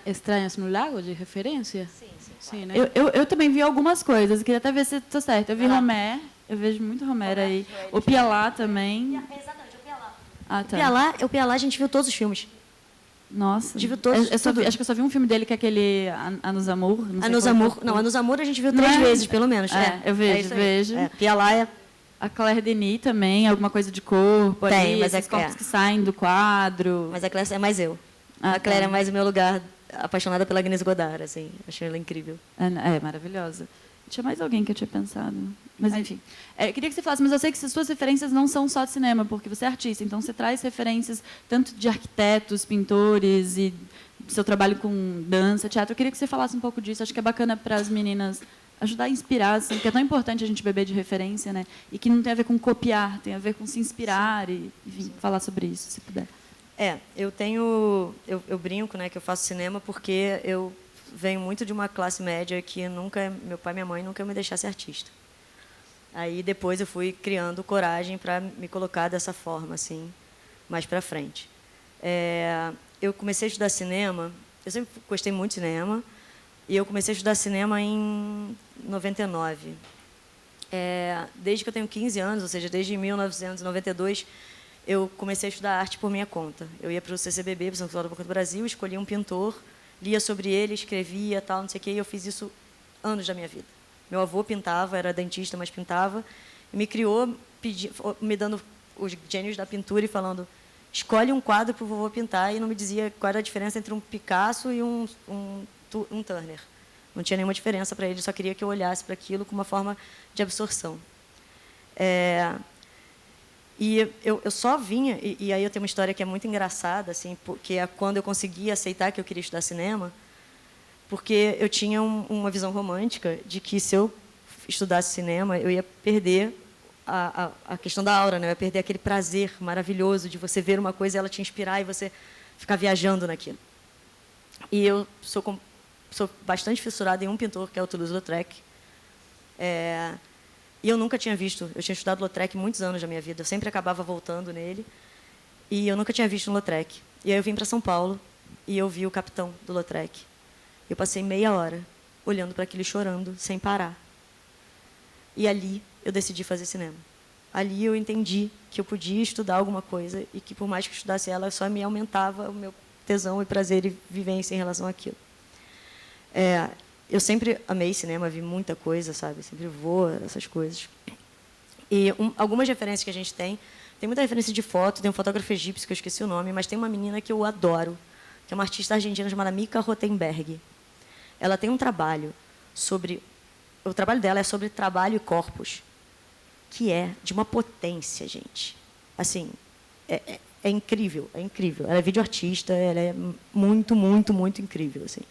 Estranhas no Lago, de referência? Sim. Sim, né? Eu também vi algumas coisas. Eu queria até ver se estou certa. Eu vi Romé. Eu vejo muito Romero aí. O Pialá também. Exatamente, o Pialá. Ah, tá. O Pialá, a gente viu todos os filmes. Nossa. A gente viu todos. Acho que eu só vi um filme dele, que é aquele Anos Amor. Anos Amor a gente viu 3 vezes, pelo menos. Eu vejo. Pialá é... A Claire Denis também, alguma coisa de corpo. Tem, ali, mas esses corpos que saem do quadro. Mas a Claire é mais eu. Ah, a Claire tá. é mais o meu lugar, apaixonada pela Agnès Godard, assim. Achei ela incrível. É maravilhosa. Tinha mais alguém que eu tinha pensado. Mas, enfim. Eu queria que você falasse, mas eu sei que as suas referências não são só de cinema, porque você é artista. Então, você traz referências tanto de arquitetos, pintores e do seu trabalho com dança, teatro. Eu queria que você falasse um pouco disso. Acho que é bacana para as meninas ajudar a inspirar, assim, porque é tão importante a gente beber de referência, né? E que não tem a ver com copiar, tem a ver com se inspirar e, enfim, falar sobre isso, se puder. Eu brinco, né, que eu faço cinema porque eu venho muito de uma classe média que meu pai e minha mãe nunca me deixassem artista. Aí depois eu fui criando coragem para me colocar dessa forma, assim, mais para frente. Eu comecei a estudar cinema, eu sempre gostei muito de cinema, E eu comecei a estudar cinema em 99. Desde que eu tenho 15 anos, ou seja, desde 1992, eu comecei a estudar arte por minha conta. Eu ia para o CCBB, para o Centro Cultural do Banco do Brasil, escolhia um pintor, lia sobre ele, escrevia, tal, não sei o quê, e eu fiz isso anos da minha vida. Meu avô pintava, era dentista, mas pintava, e me criou, me dando os gênios da pintura e falando: escolhe um quadro para o vovô pintar, e não me dizia qual era a diferença entre um Picasso e um Turner. Não tinha nenhuma diferença para ele, só queria que eu olhasse para aquilo com uma forma de absorção. E eu só vinha, e aí eu tenho uma história que é muito engraçada, assim, porque é quando eu consegui aceitar que eu queria estudar cinema, porque eu tinha uma visão romântica de que, se eu estudasse cinema, eu ia perder a questão da aura, né? Eu ia perder aquele prazer maravilhoso de você ver uma coisa e ela te inspirar e você ficar viajando naquilo. E eu sou bastante fissurada em um pintor, que é o Toulouse-Lautrec. E eu nunca tinha visto. Eu tinha estudado Lautrec muitos anos da minha vida. Eu sempre acabava voltando nele. E eu nunca tinha visto um Lautrec. E aí eu vim para São Paulo e eu vi o Capitão do Lautrec. Eu passei meia hora olhando para aquilo e chorando, sem parar. E ali eu decidi fazer cinema. Ali eu entendi que eu podia estudar alguma coisa e que, por mais que eu estudasse ela, só me aumentava o meu tesão e prazer e vivência em relação àquilo. Eu sempre amei cinema, vi muita coisa, sabe? Sempre vou essas coisas. E algumas referências que a gente tem muita referência de foto, tem um fotógrafo egípcio, que eu esqueci o nome, mas tem uma menina que eu adoro, que é uma artista argentina chamada Mika Rothenberg. Ela tem um trabalho sobre... O trabalho dela é sobre trabalho e corpos, que é de uma potência, gente. Assim, é incrível, é incrível. Ela é videoartista, ela é muito, muito, muito incrível, assim.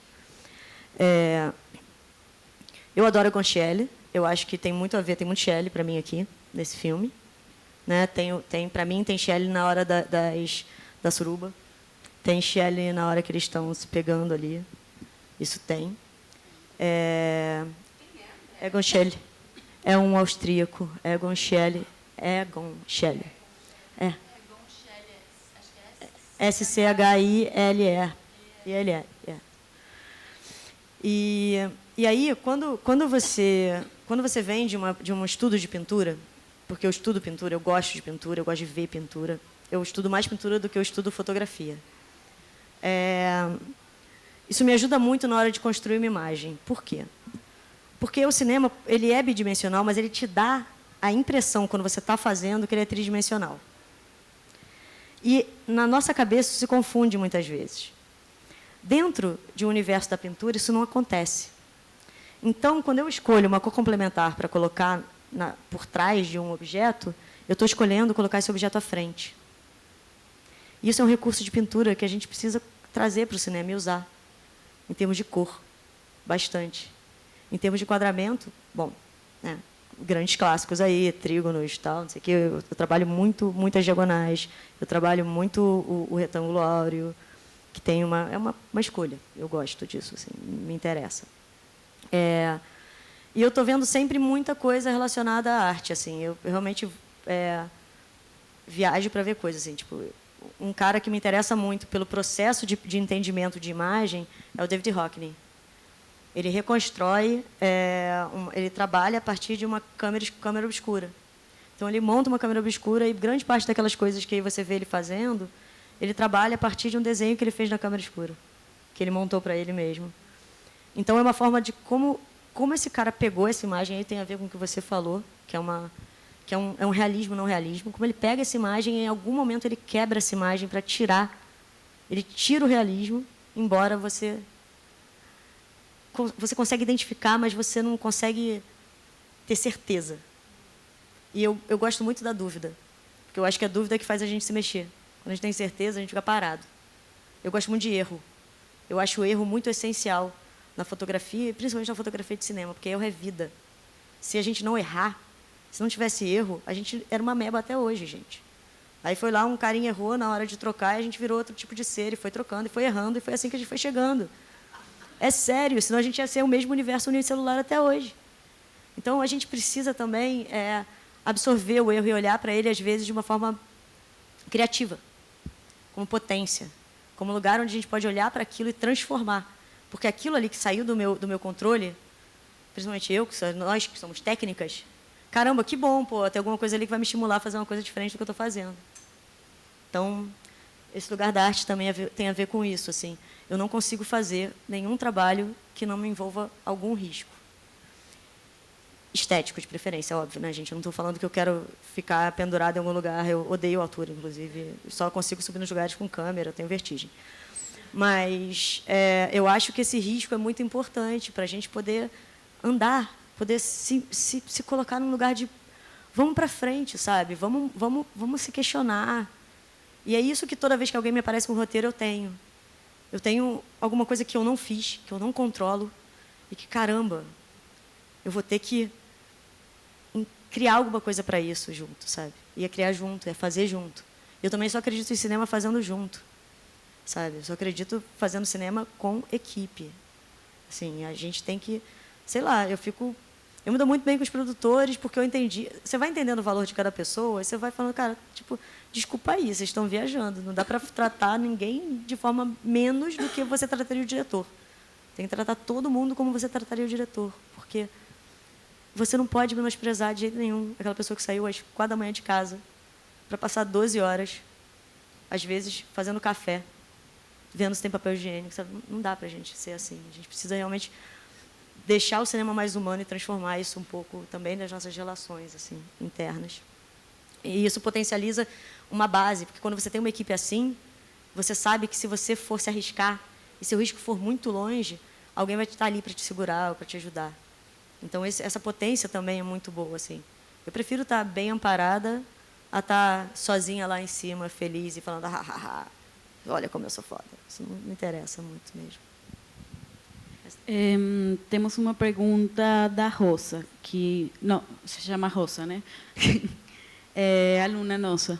Eu adoro a Gonchiele, eu acho que tem muito a ver, tem muito Shelley para mim aqui, nesse filme. Né? Para mim, tem Shelley na hora da suruba, tem Shelley na hora que eles estão se pegando ali, isso tem. Egon Schiele, é um austríaco, Egon Schiele. S-C-H-I-L-E. E aí, quando você vem de um estudo de pintura, porque eu estudo pintura, eu gosto de pintura, eu gosto de ver pintura, eu estudo mais pintura do que eu estudo fotografia. Isso me ajuda muito na hora de construir uma imagem. Por quê? Porque o cinema, ele é bidimensional, mas ele te dá a impressão, quando você está fazendo, que ele é tridimensional. E, na nossa cabeça, isso se confunde muitas vezes. Dentro de um universo da pintura, isso não acontece. Então, quando eu escolho uma cor complementar para colocar por trás de um objeto, eu estou escolhendo colocar esse objeto à frente. Isso é um recurso de pintura que a gente precisa trazer para o cinema e usar, em termos de cor, bastante. Em termos de enquadramento, bom, né, grandes clássicos aí, trígonos, tal, não sei o quê. Eu trabalho muitas diagonais, eu trabalho muito o retângulo áureo, que tem uma escolha. Eu gosto disso, assim, me interessa. E eu estou vendo sempre muita coisa relacionada à arte, assim. Eu realmente viajo para ver coisas, assim, tipo, um cara que me interessa muito pelo processo de entendimento de imagem é o David Hockney. Ele reconstrói, ele trabalha a partir de uma câmera obscura. Então, ele monta uma câmera obscura e grande parte daquelas coisas que você vê ele fazendo, ele trabalha a partir de um desenho que ele fez na câmera escura, que ele montou para ele mesmo. Então, é uma forma de como esse cara pegou essa imagem, aí tem a ver com o que você falou, que é um realismo, não realismo, como ele pega essa imagem e, em algum momento, ele quebra essa imagem para tirar, ele tira o realismo, embora você consegue identificar, mas você não consegue ter certeza. E eu gosto muito da dúvida, porque eu acho que a dúvida é que faz a gente se mexer. Quando a gente tem certeza, a gente fica parado. Eu gosto muito de erro. Eu acho o erro muito essencial na fotografia, principalmente na fotografia de cinema, porque erro é vida. Se a gente não errar, se não tivesse erro, a gente era uma meba até hoje, gente. Aí foi lá, um carinha errou na hora de trocar, e a gente virou outro tipo de ser, e foi trocando, e foi errando, e foi assim que a gente foi chegando. É sério, senão a gente ia ser o mesmo universo unicelular até hoje. Então, a gente precisa também absorver o erro e olhar para ele, às vezes, de uma forma criativa, como potência, como lugar onde a gente pode olhar para aquilo e transformar. Porque aquilo ali que saiu do meu controle, principalmente eu, nós que somos técnicas, caramba, que bom, pô, tem alguma coisa ali que vai me estimular a fazer uma coisa diferente do que eu estou fazendo. Então, esse lugar da arte também tem a ver com isso, assim. Eu não consigo fazer nenhum trabalho que não me envolva algum risco. Estético, de preferência, óbvio, né, gente? Eu não estou falando que eu quero ficar pendurado em algum lugar. Eu odeio altura, inclusive. Só consigo subir nos lugares com câmera, eu tenho vertigem. Mas eu acho que esse risco é muito importante para a gente poder andar, poder se colocar num lugar de vamos para frente, sabe? Vamos se questionar. E é isso que toda vez que alguém me aparece com um roteiro, eu tenho. Eu tenho alguma coisa que eu não fiz, que eu não controlo, e que, caramba, eu vou ter que criar alguma coisa para isso junto, sabe? E é criar junto, é fazer junto. Eu também só acredito em cinema fazendo junto, sabe? Eu só acredito fazendo cinema com equipe. Assim, a gente tem que, sei lá, eu me dou muito bem com os produtores porque eu entendi. Você vai entendendo o valor de cada pessoa, e você vai falando, cara, tipo, desculpa aí, vocês estão viajando. Não dá para tratar ninguém de forma menos do que você trataria o diretor. Tem que tratar todo mundo como você trataria o diretor, porque você não pode menosprezar de jeito nenhum aquela pessoa que saiu às 4 da manhã de casa para passar 12 horas, às vezes, fazendo café, vendo se tem papel higiênico. Sabe? Não dá para a gente ser assim. A gente precisa realmente deixar o cinema mais humano e transformar isso um pouco também nas nossas relações assim, internas. E isso potencializa uma base, porque quando você tem uma equipe assim, você sabe que se você for se arriscar, e se o risco for muito longe, alguém vai estar ali para te segurar ou para te ajudar. Então, essa potência também é muito boa. Assim. Eu prefiro estar bem amparada a estar sozinha lá em cima, feliz e falando, olha como eu sou foda. Isso não me interessa muito mesmo. Temos uma pergunta da Rosa, que não, se chama Rosa, né? É aluna nossa.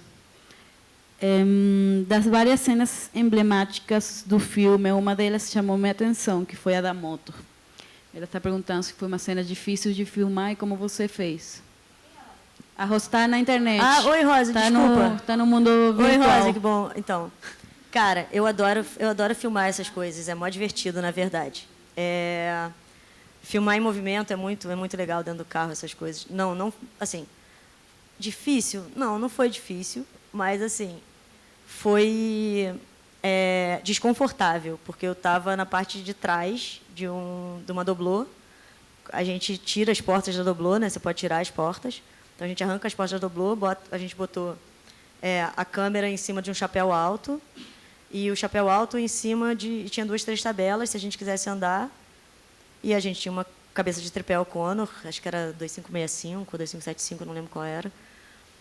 Das várias cenas emblemáticas do filme, uma delas chamou minha atenção, que foi a da moto. Ela está perguntando se foi uma cena difícil de filmar e como você fez. A Rosa está na internet. Oi, Rosa, desculpa. Está no mundo virtual. Oi, Rosa, que bom. Então, cara, eu adoro filmar essas coisas. É mó divertido, na verdade. Filmar em movimento é muito legal dentro do carro, essas coisas. Não, assim, difícil? Não foi difícil, mas, assim, foi desconfortável, porque eu estava na parte de trás de uma doblô. A gente tira as portas da doblô, né? Você pode tirar as portas. Então, a gente arranca as portas da doblô, a gente botou a câmera em cima de um chapéu alto, e o chapéu alto em cima tinha 2, 3 tabelas, se a gente quisesse andar, e a gente tinha uma cabeça de tripé O'Connor, acho que era 2565 ou 2575, não lembro qual era.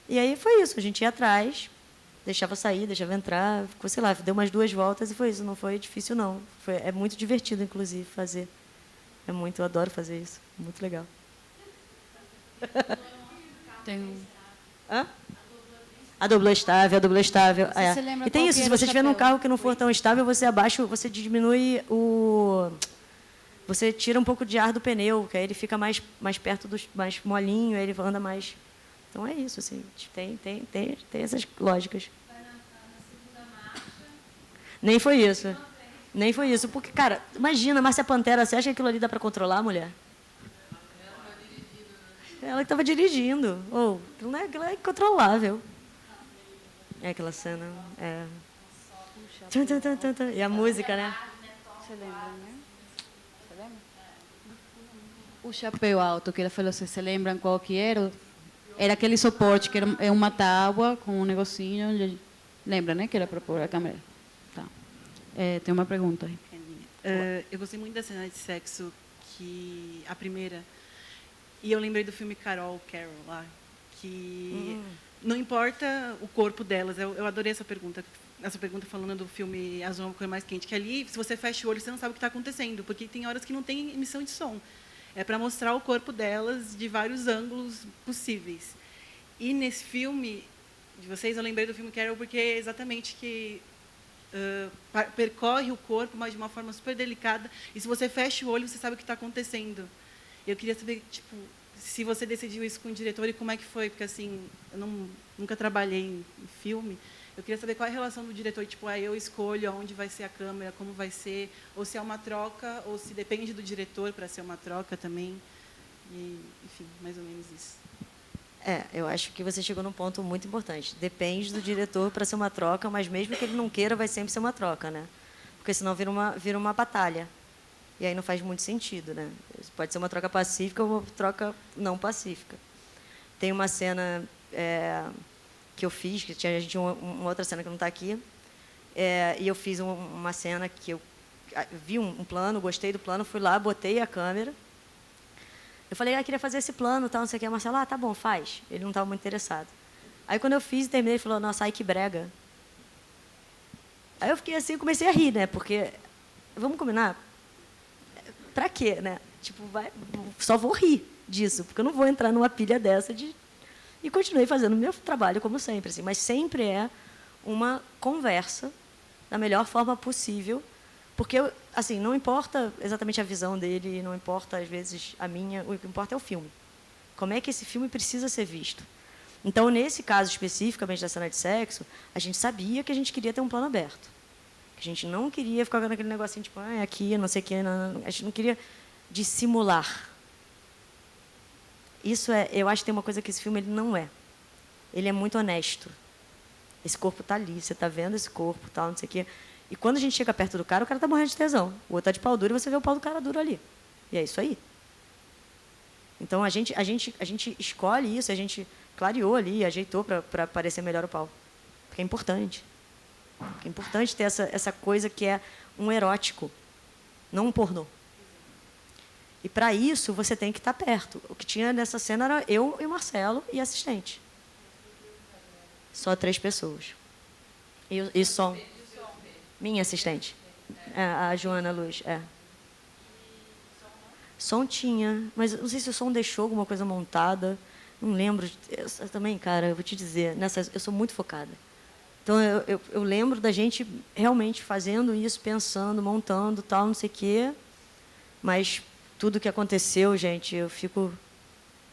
E aí foi isso, a gente ia atrás, deixava sair, deixava entrar, ficou, sei lá, deu umas 2 voltas e foi isso, não foi difícil, não. É muito divertido, inclusive, fazer. Eu adoro fazer isso, muito legal. Hã? A doblô estável. Você lembra e tem qual isso, que se era você o estiver num chapéu? carro que não for tão estável, você diminui você tira um pouco de ar do pneu, que aí ele fica mais perto mais molinho, aí ele anda mais. Então é isso, assim, tem essas lógicas. Nem foi isso, porque, cara, imagina, Márcia Pantera, você acha que aquilo ali dá para controlar, mulher? Ela que estava dirigindo. Aquilo é incontrolável. É aquela cena. E a música, né? Você lembra, né? Você lembra? O chapéu alto que ela falou, você lembram qual que era? Era aquele suporte, que era uma tábua com um negocinho. Lembra, né? Que era para pôr a câmera. Tá. Tem uma pergunta aí. Eu gostei muito da cena de sexo, que a primeira. E eu lembrei do filme Carol lá, que não importa o corpo delas. Eu adorei essa pergunta falando do filme Azul é uma cor mais quente, que ali, se você fecha o olho, você não sabe o que está acontecendo, porque tem horas que não tem emissão de som. É para mostrar o corpo delas de vários ângulos possíveis. E nesse filme de vocês, eu lembrei do filme Carol porque é exatamente que percorre o corpo, mas de uma forma super delicada. E se você fecha o olho, você sabe o que está acontecendo. Eu queria saber, tipo, se você decidiu isso com o diretor e como é que foi, porque assim, eu nunca trabalhei em filme, Eu queria saber qual é a relação do diretor, tipo, eu escolho aonde vai ser a câmera, como vai ser, ou se é uma troca, ou se depende do diretor para ser uma troca também. E, enfim, mais ou menos isso. Eu acho que você chegou num ponto muito importante. Depende do diretor para ser uma troca, mas mesmo que ele não queira, vai sempre ser uma troca, né? Porque senão vira uma batalha. E aí não faz muito sentido, né? Pode ser uma troca pacífica ou uma troca não pacífica. Tem uma cena que eu fiz, que a gente tinha uma outra cena que não está aqui, e eu fiz uma cena que eu vi um plano, gostei do plano, fui lá, botei a câmera. Eu falei, queria fazer esse plano, tal, não sei o que. A Marcelo, tá bom, faz. Ele não estava muito interessado. Aí, quando eu fiz e terminei, ele falou, nossa, ai, que brega. Aí eu fiquei assim, comecei a rir, né? Porque, vamos combinar? Pra quê, né? Tipo, só vou rir disso, porque eu não vou entrar numa pilha dessa de... E continuei fazendo o meu trabalho, como sempre, assim. Mas sempre é uma conversa da melhor forma possível, porque, assim, não importa exatamente a visão dele, não importa, às vezes, a minha, o que importa é o filme. Como é que esse filme precisa ser visto? Então, nesse caso especificamente da cena de sexo, a gente sabia que a gente queria ter um plano aberto. Que a gente não queria ficar vendo aquele negocinho, tipo, aqui, não sei o quê, não. A gente não queria dissimular. Isso eu acho que tem uma coisa que esse filme ele não é. Ele é muito honesto. Esse corpo está ali, você está vendo esse corpo, tal, não sei o quê. E quando a gente chega perto do cara, o cara está morrendo de tesão. O outro está de pau duro e você vê o pau do cara duro ali. E é isso aí. Então, a gente escolhe isso, a gente clareou ali, ajeitou para parecer melhor o pau. Porque é importante. É importante ter essa coisa que é um erótico, não um pornô. E, para isso, você tem que estar perto. O que tinha nessa cena era eu e o Marcelo e assistente. Só 3 pessoas. E som. Minha assistente. A Joana Luz. Som tinha, mas não sei se o som deixou alguma coisa montada. Não lembro. Eu também, cara, eu vou te dizer, eu sou muito focada. Então, eu lembro da gente realmente fazendo isso, pensando, montando, tal, não sei o quê. Mas tudo que aconteceu, gente, eu fico...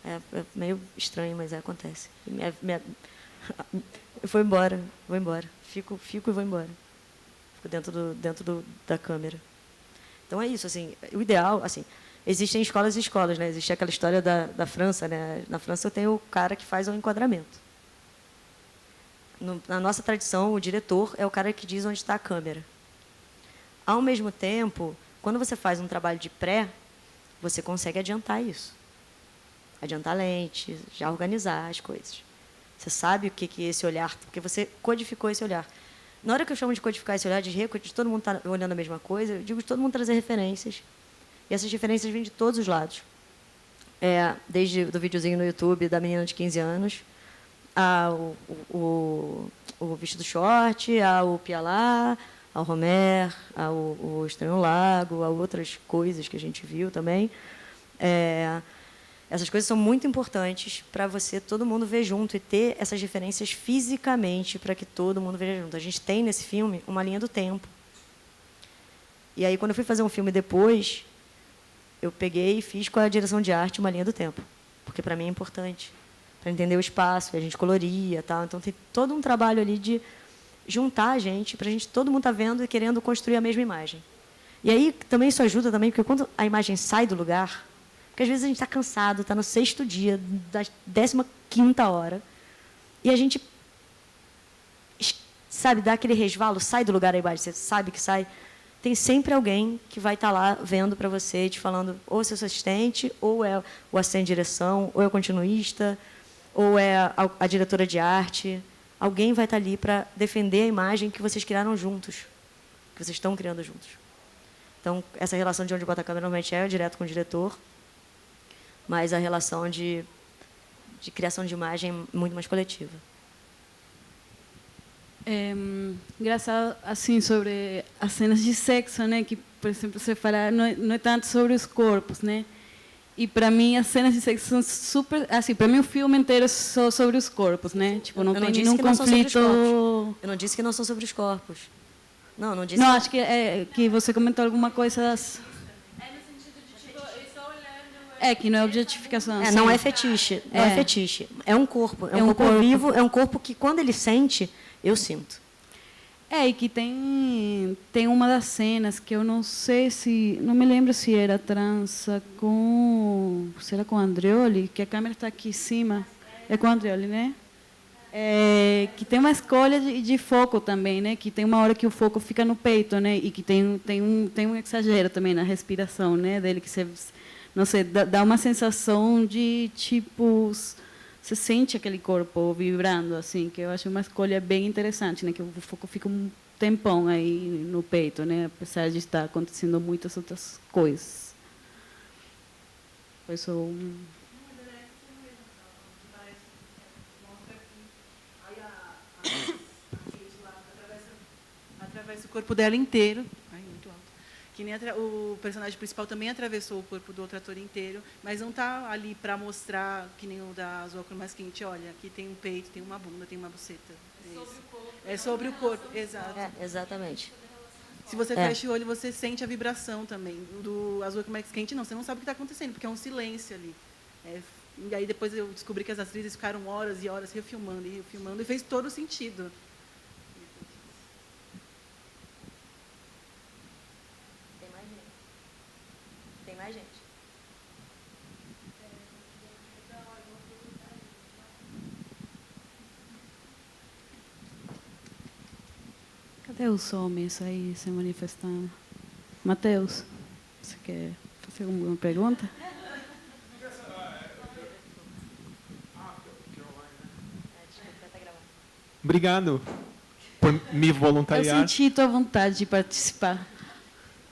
É meio estranho, mas acontece. Eu vou embora. Fico e vou embora. Fico dentro da câmera. Então, é isso. Assim, o ideal... Assim, existem escolas e escolas, né? Existe aquela história da França, né? Na França, eu tenho o cara que faz o enquadramento. Na nossa tradição, o diretor é o cara que diz onde está a câmera. Ao mesmo tempo, quando você faz um trabalho de pré, você consegue adiantar isso. Adiantar lente, já organizar as coisas. Você sabe o que é esse olhar, porque você codificou esse olhar. Na hora que eu chamo de codificar esse olhar, de todo mundo estar olhando a mesma coisa, eu digo de todo mundo trazer referências. E essas referências vêm de todos os lados. Desde do videozinho no YouTube da menina de 15 anos, o Vestido Short, ao Pialá, ao Romer, ao Estranho Lago, a outras coisas que a gente viu também. Essas coisas são muito importantes para todo mundo ver junto e ter essas referências fisicamente para que todo mundo veja junto. A gente tem nesse filme uma linha do tempo. E aí, quando eu fui fazer um filme depois, eu peguei e fiz com a direção de arte uma linha do tempo, porque para mim é importante, para entender o espaço, a gente coloria, tal. Então tem todo um trabalho ali de juntar a gente, para todo mundo estar vendo e querendo construir a mesma imagem. E aí também isso ajuda também, porque quando a imagem sai do lugar, porque às vezes a gente está cansado, está no 6º dia, da 15ª hora, e a gente, sabe, dá aquele resvalo, sai do lugar a imagem, você sabe que sai. Tem sempre alguém que vai estar lá vendo para você, te falando, ou é seu assistente, ou é o assistente de direção, ou é o continuista, ou é a diretora de arte. Alguém vai estar ali para defender a imagem que vocês criaram juntos, que vocês estão criando juntos. Então, essa relação de onde bota a câmera normalmente é direto com o diretor, mas a relação de criação de imagem é muito mais coletiva. Engraçado, assim, sobre as cenas de sexo, né? Que, por exemplo, você fala, não é tanto sobre os corpos, né? E para mim as cenas de sexo são super, assim, para mim o filme inteiro é só sobre os corpos, né? Tipo, não tem nenhum conflito. Eu não disse que não são sobre os corpos. Não disse. Não, acho que você comentou alguma coisa. que não é objetificação. É, assim. não é fetiche, não é fetiche. É um corpo, é um corpo corpo vivo, é um corpo que quando ele sente, eu sinto. E que tem uma das cenas que eu não sei se... Não me lembro se era trança com... Será com Andreoli? Que a câmera está aqui em cima. É com Andreoli, né? Que tem uma escolha de foco também, né? Que tem uma hora que o foco fica no peito, né? E que tem um exagero também na respiração, né? Dele que você... Não sei, dá uma sensação de, tipo... Você sente aquele corpo vibrando, assim, que eu acho uma escolha bem interessante, né? Que o foco fica um tempão aí no peito, né? Apesar de estar acontecendo muitas outras coisas. Foi só um... Atravessa o corpo dela inteiro. Ai, muito alto. Que nem o personagem principal também atravessou o corpo do outro ator inteiro, mas não está ali para mostrar, que nem o da Azul Mais Quente, olha, aqui tem um peito, tem uma bunda, tem uma buceta. É sobre o corpo, exato. Exatamente. Se você fecha o olho, você sente a vibração também. Do Azul Mais Quente, não, você não sabe o que está acontecendo, porque é um silêncio ali. E aí depois eu descobri que as atrizes ficaram horas e horas refilmando, e fez todo sentido. Tem mais gente. Cadê os homens aí se manifestando? Matheus, você quer fazer alguma pergunta? Obrigado por me Eu voluntariar. senti tua vontade de participar.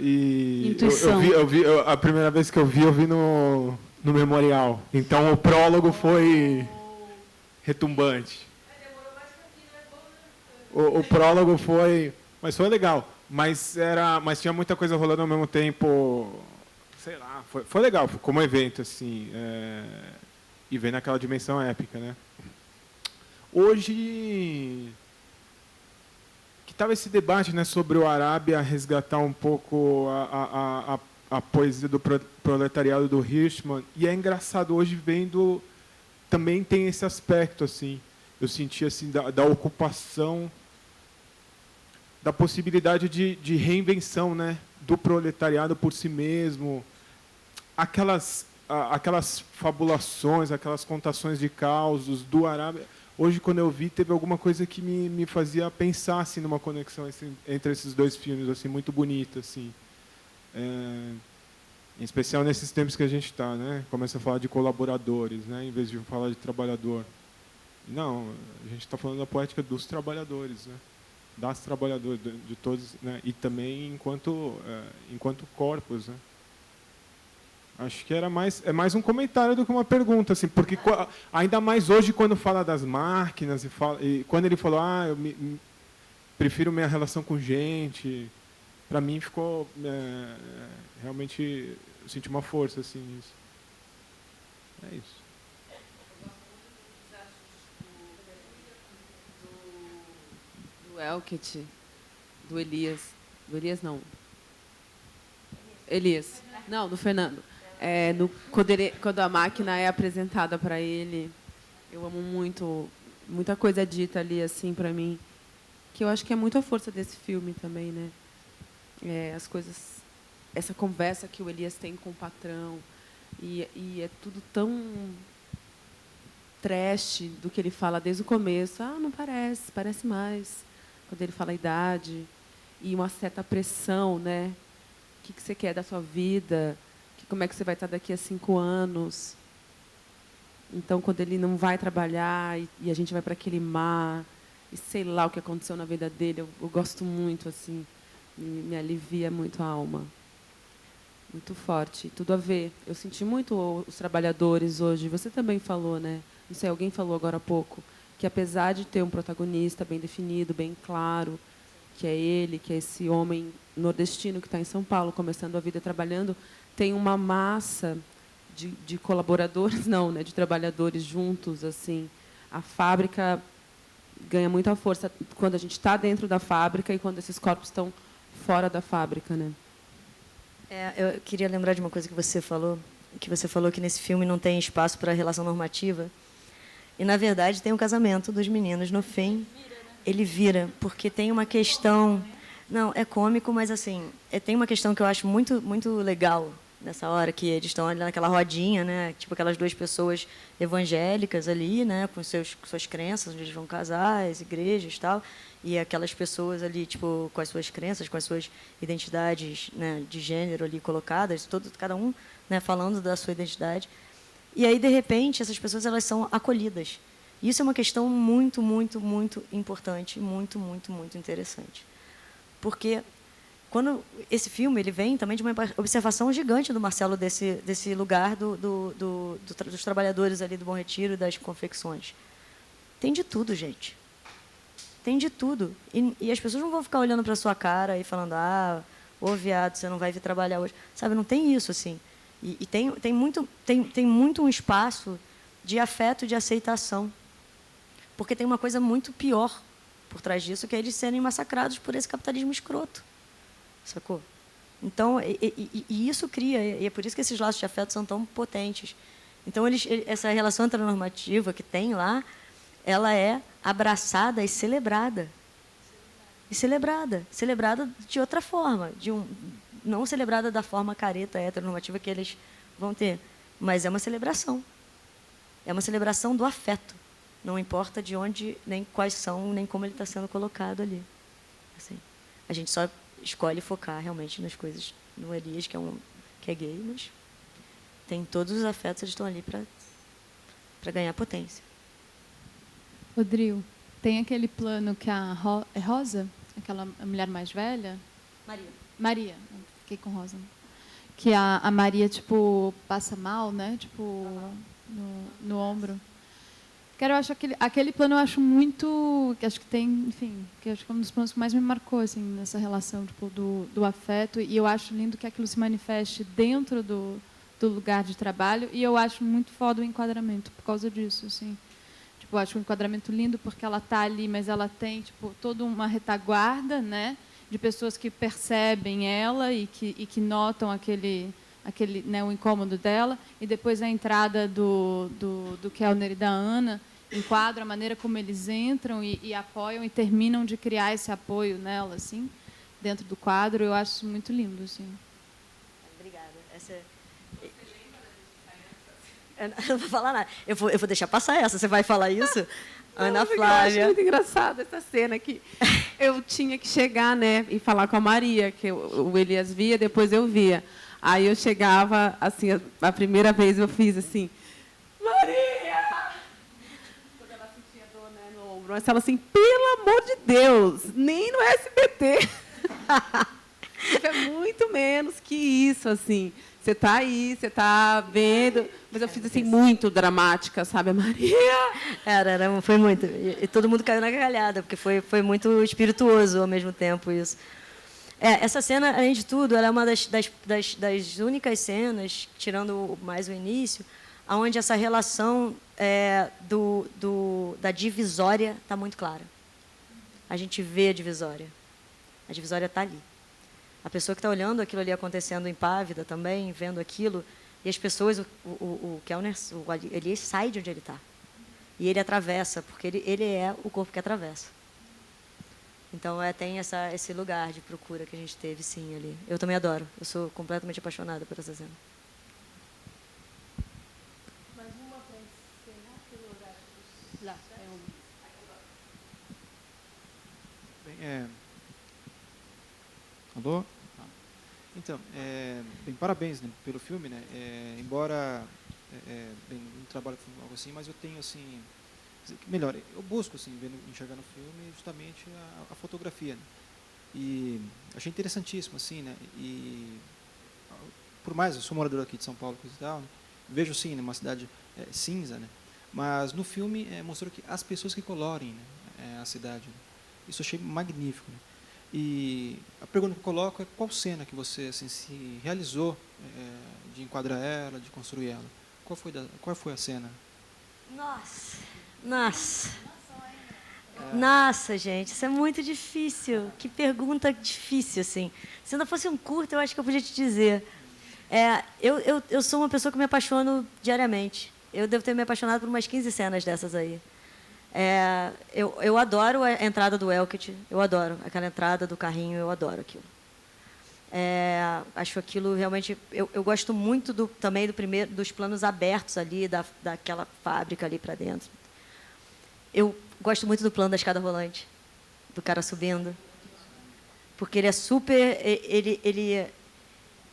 E Intuição. a primeira vez que eu vi no memorial. Então o prólogo foi retumbante. O prólogo foi, mas foi legal. Mas tinha muita coisa rolando ao mesmo tempo. Sei lá, foi legal, como evento assim, e vendo aquela dimensão épica, né? Hoje que estava esse debate, né, sobre o Arábia resgatar um pouco a poesia do proletariado do Hirschman, e é engraçado hoje vendo, também tem esse aspecto assim, eu senti assim da ocupação, da possibilidade de reinvenção, né, do proletariado por si mesmo, aquelas fabulações, aquelas contações de causos do Arábia. Hoje, quando eu vi, teve alguma coisa que me fazia pensar assim, numa conexão entre esses dois filmes, assim, muito bonita. Assim. Em especial nesses tempos que a gente está, né? Começa a falar de colaboradores, né? Em vez de falar de trabalhador. Não, a gente está falando da poética dos trabalhadores, né? Das trabalhadoras, de todos, né? E também enquanto corpos, né? Acho que é mais um comentário do que uma pergunta, assim, porque ainda mais hoje quando fala das máquinas e quando ele falou, eu prefiro minha relação com gente, para mim ficou realmente, eu senti uma força assim nisso. É isso. Do Elket, do Elias não. Elias. Não, do Fernando. Quando a máquina é apresentada para ele, eu amo muito, muita coisa dita ali assim para mim, que eu acho que é muito a força desse filme também, né? As coisas, essa conversa que o Elias tem com o patrão, e é tudo tão trash do que ele fala desde o começo. Não parece mais, quando ele fala a idade, e uma certa pressão, né? O que você quer da sua vida? Como é que você vai estar daqui a 5 anos? Então, quando ele não vai trabalhar e a gente vai para aquele mar, e sei lá o que aconteceu na vida dele, eu gosto muito, assim, me alivia muito a alma. Muito forte, tudo a ver. Eu senti muito os trabalhadores hoje. Você também falou, né? Não sei, alguém falou agora há pouco, que apesar de ter um protagonista bem definido, bem claro, que é ele, que é esse homem nordestino que está em São Paulo, começando a vida trabalhando, tem uma massa de colaboradores, não, né, de trabalhadores juntos, assim. A fábrica ganha muita força quando a gente está dentro da fábrica e quando esses corpos estão fora da fábrica, né? Eu queria lembrar de uma coisa que você falou, que você falou que nesse filme não tem espaço para relação normativa. E, na verdade, tem o casamento dos meninos no fim. Ele vira, porque tem uma questão... Não, é cômico, mas assim, tem uma questão que eu acho muito, muito legal nessa hora, que eles estão ali naquela rodinha, né? Tipo aquelas duas pessoas evangélicas ali, né? Com suas crenças, onde eles vão casar, as igrejas e tal, e aquelas pessoas ali, tipo, com as suas crenças, com as suas identidades, né, de gênero ali colocadas, cada um, né, falando da sua identidade. E aí, de repente, essas pessoas elas são acolhidas. E isso é uma questão muito, muito, muito importante, muito, muito, muito interessante. Porque quando esse filme ele vem também de uma observação gigante do Marcelo desse lugar dos trabalhadores ali do Bom Retiro e das confecções. Tem de tudo, gente. Tem de tudo. E as pessoas não vão ficar olhando para a sua cara e falando, ô viado, você não vai vir trabalhar hoje. Sabe, não tem isso, assim. E tem muito um espaço de afeto, de aceitação. Porque tem uma coisa muito pior por trás disso, que é eles serem massacrados por esse capitalismo escroto. Sacou? Então, e isso cria, e é por isso que esses laços de afeto são tão potentes. Então, essa relação heteronormativa que tem lá, ela é abraçada e celebrada. E celebrada. Celebrada de outra forma. Não celebrada da forma careta heteronormativa que eles vão ter, mas é uma celebração. É uma celebração do afeto. Não importa de onde, nem quais são, nem como ele está sendo colocado ali. Assim, a gente só escolhe focar realmente nas coisas, no Elias, que é gay, mas tem todos os afetos, eles estão ali para ganhar potência. Rodrigo, tem aquele plano que é Rosa, aquela mulher mais velha? Maria, fiquei com Rosa. Que a Maria, tipo, passa mal, né? Tipo, no ombro. Eu acho aquele plano eu acho muito, que acho que tem, enfim, que acho que é um dos planos que mais me marcou assim nessa relação tipo do afeto, e eu acho lindo que aquilo se manifeste dentro do lugar de trabalho, e eu acho muito foda o enquadramento por causa disso, assim. Tipo, eu acho o enquadramento lindo porque ela tá ali, mas ela tem tipo toda uma retaguarda, né, de pessoas que percebem ela e que notam aquele, né, o incômodo dela, e depois a entrada do Kellner e da Ana enquadra a maneira como eles entram e apoiam e terminam de criar esse apoio nela, assim, dentro do quadro. Eu acho isso muito lindo, assim. Obrigada. Eu não vou falar nada. Eu vou deixar passar essa. Você vai falar isso? Ana Flávia. Eu acho muito engraçada essa cena que eu tinha que chegar, né, e falar com a Maria, que o Elias via, depois eu via. Aí eu chegava, assim, a primeira vez eu fiz assim, Maria! Quando ela sentia dor, né, no ombro. Mas ela assim, pelo amor de Deus, nem no SBT. É muito menos que isso, assim. Você está aí, você está vendo. Mas eu fiz assim, muito dramática, sabe, a Maria? Foi muito. E todo mundo caiu na gargalhada, porque foi muito espirituoso ao mesmo tempo isso. Essa cena, além de tudo, ela é uma das únicas cenas, tirando mais o início, onde essa relação da divisória está muito clara. A gente vê a divisória. A divisória está ali. A pessoa que está olhando aquilo ali acontecendo impávida também, vendo aquilo, e as pessoas, o Kellner, ele sai de onde ele está. E ele atravessa, porque ele é o corpo que atravessa. Então, tem esse lugar de procura que a gente teve, sim, ali. Eu também adoro. Eu sou completamente apaixonada por essa cena. Mais uma para encerrar pelo horário dos... Lá, Bem, Alô? Então, bem, parabéns, né, pelo filme, né? Embora bem, não trabalho com algo assim, mas eu tenho assim, melhor, eu busco assim, enxergar no filme justamente a fotografia, né? E achei interessantíssimo assim, né? E por mais eu sou morador aqui de São Paulo, coisa e tal, né? Vejo sim, né, uma cidade cinza, né? Mas no filme mostrou que as pessoas que colorem, né, a cidade, né? Isso eu achei magnífico, né? E a pergunta que eu coloco é qual cena que você assim, se realizou de enquadrar ela, de construir ela? Qual foi a cena? Nossa, gente, isso é muito difícil. Que pergunta difícil, assim. Se não fosse um curto, eu acho que eu podia te dizer. Eu sou uma pessoa que me apaixono diariamente. Eu devo ter me apaixonado por umas 15 cenas dessas aí. Eu adoro a entrada do Elkett, eu adoro aquela entrada do carrinho, eu adoro aquilo. Acho aquilo realmente... Eu gosto muito também dos planos abertos ali, daquela fábrica ali para dentro. Eu gosto muito do plano da escada rolante, do cara subindo, porque ele é super...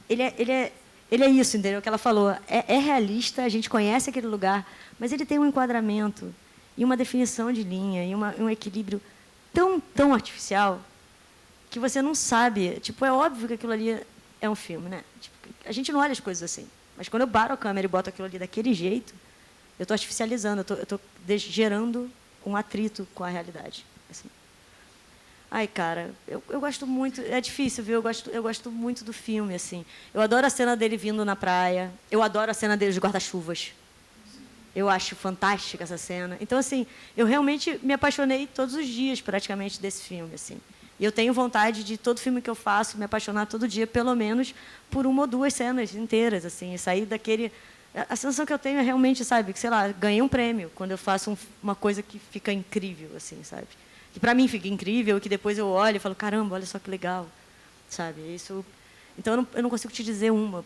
Ele é isso, entendeu? O que ela falou. É realista, a gente conhece aquele lugar, mas ele tem um enquadramento e uma definição de linha e um equilíbrio tão artificial que você não sabe. Tipo, é óbvio que aquilo ali é um filme, né? Tipo, a gente não olha as coisas assim. Mas quando eu paro a câmera e boto aquilo ali daquele jeito, eu estou artificializando, eu estou gerando um atrito com a realidade. Assim. Ai, cara, eu gosto muito... É difícil, viu? Eu gosto muito do filme, assim. Eu adoro a cena dele vindo na praia. Eu adoro a cena dele de guarda-chuvas. Eu acho fantástica essa cena. Então, assim, eu realmente me apaixonei todos os dias, praticamente, desse filme, assim. E eu tenho vontade de, todo filme que eu faço, me apaixonar todo dia, pelo menos, por uma ou duas cenas inteiras, assim. E sair daquele... A sensação que eu tenho é realmente, sabe, que, sei lá, ganhei um prêmio quando eu faço uma coisa que fica incrível, assim, sabe? Que para mim fica incrível e que depois eu olho e falo, caramba, olha só que legal, sabe? Isso. Então eu não consigo te dizer uma,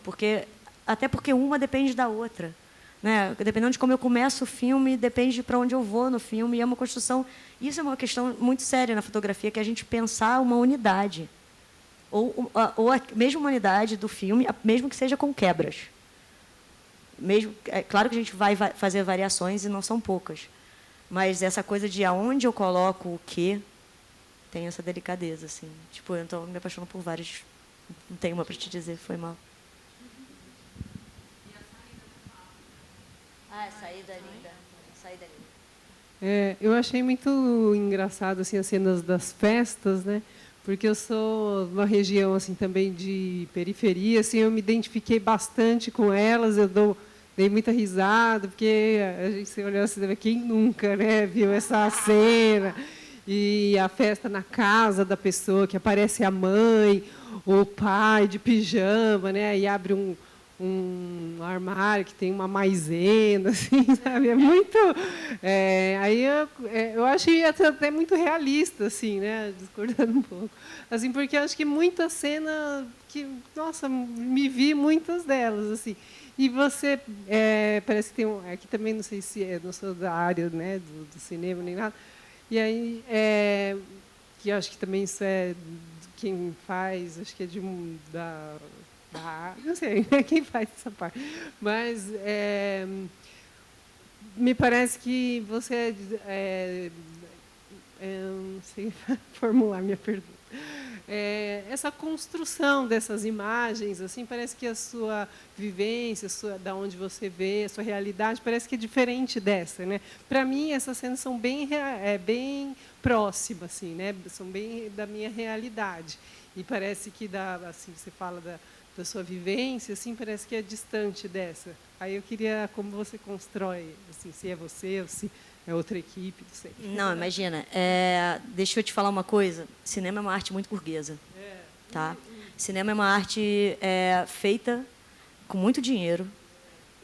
até porque uma depende da outra, né? Dependendo de como eu começo o filme, depende de para onde eu vou no filme, e é uma construção. Isso é uma questão muito séria na fotografia, que é a gente pensar uma unidade, ou a mesma unidade do filme, mesmo que seja com quebras. Mesmo, é claro que a gente vai fazer variações e não são poucas. Mas essa coisa de aonde eu coloco o quê, tem essa delicadeza, assim. Tipo, eu me apaixono por vários. Não tenho uma para te dizer, foi mal. Saída linda. Saída linda. Eu achei muito engraçado assim, as cenas das festas, né? Porque eu sou uma região assim, também de periferia, assim, eu me identifiquei bastante com elas, dei muita risada, porque a gente se olhou assim, quem nunca, né, viu essa cena? E a festa na casa da pessoa, que aparece a mãe, o pai de pijama, né, e abre um armário que tem uma maisena, assim, sabe? É muito... aí eu achei até muito realista, assim, né? Discordando um pouco. Assim, porque eu acho que muita cena que, nossa, me vi muitas delas, assim. E você, parece que tem aqui também, não sei se não sou da área, né, do cinema nem nada, e aí, que eu acho que também isso é quem faz, acho que é não sei quem faz essa parte, mas me parece que você não sei formular minha pergunta. Essa construção dessas imagens, assim, parece que a sua vivência, da onde você vê, a sua realidade, parece que é diferente dessa, né? Para mim, essas cenas são bem próximas, assim, né? São bem da minha realidade. E parece que assim, você fala da sua vivência, assim, parece que é distante dessa. Aí eu queria como você constrói, assim, se é você ou se é outra equipe, não sei. Não, imagina. Deixa eu te falar uma coisa. Cinema é uma arte muito burguesa. Tá? Cinema é uma arte feita com muito dinheiro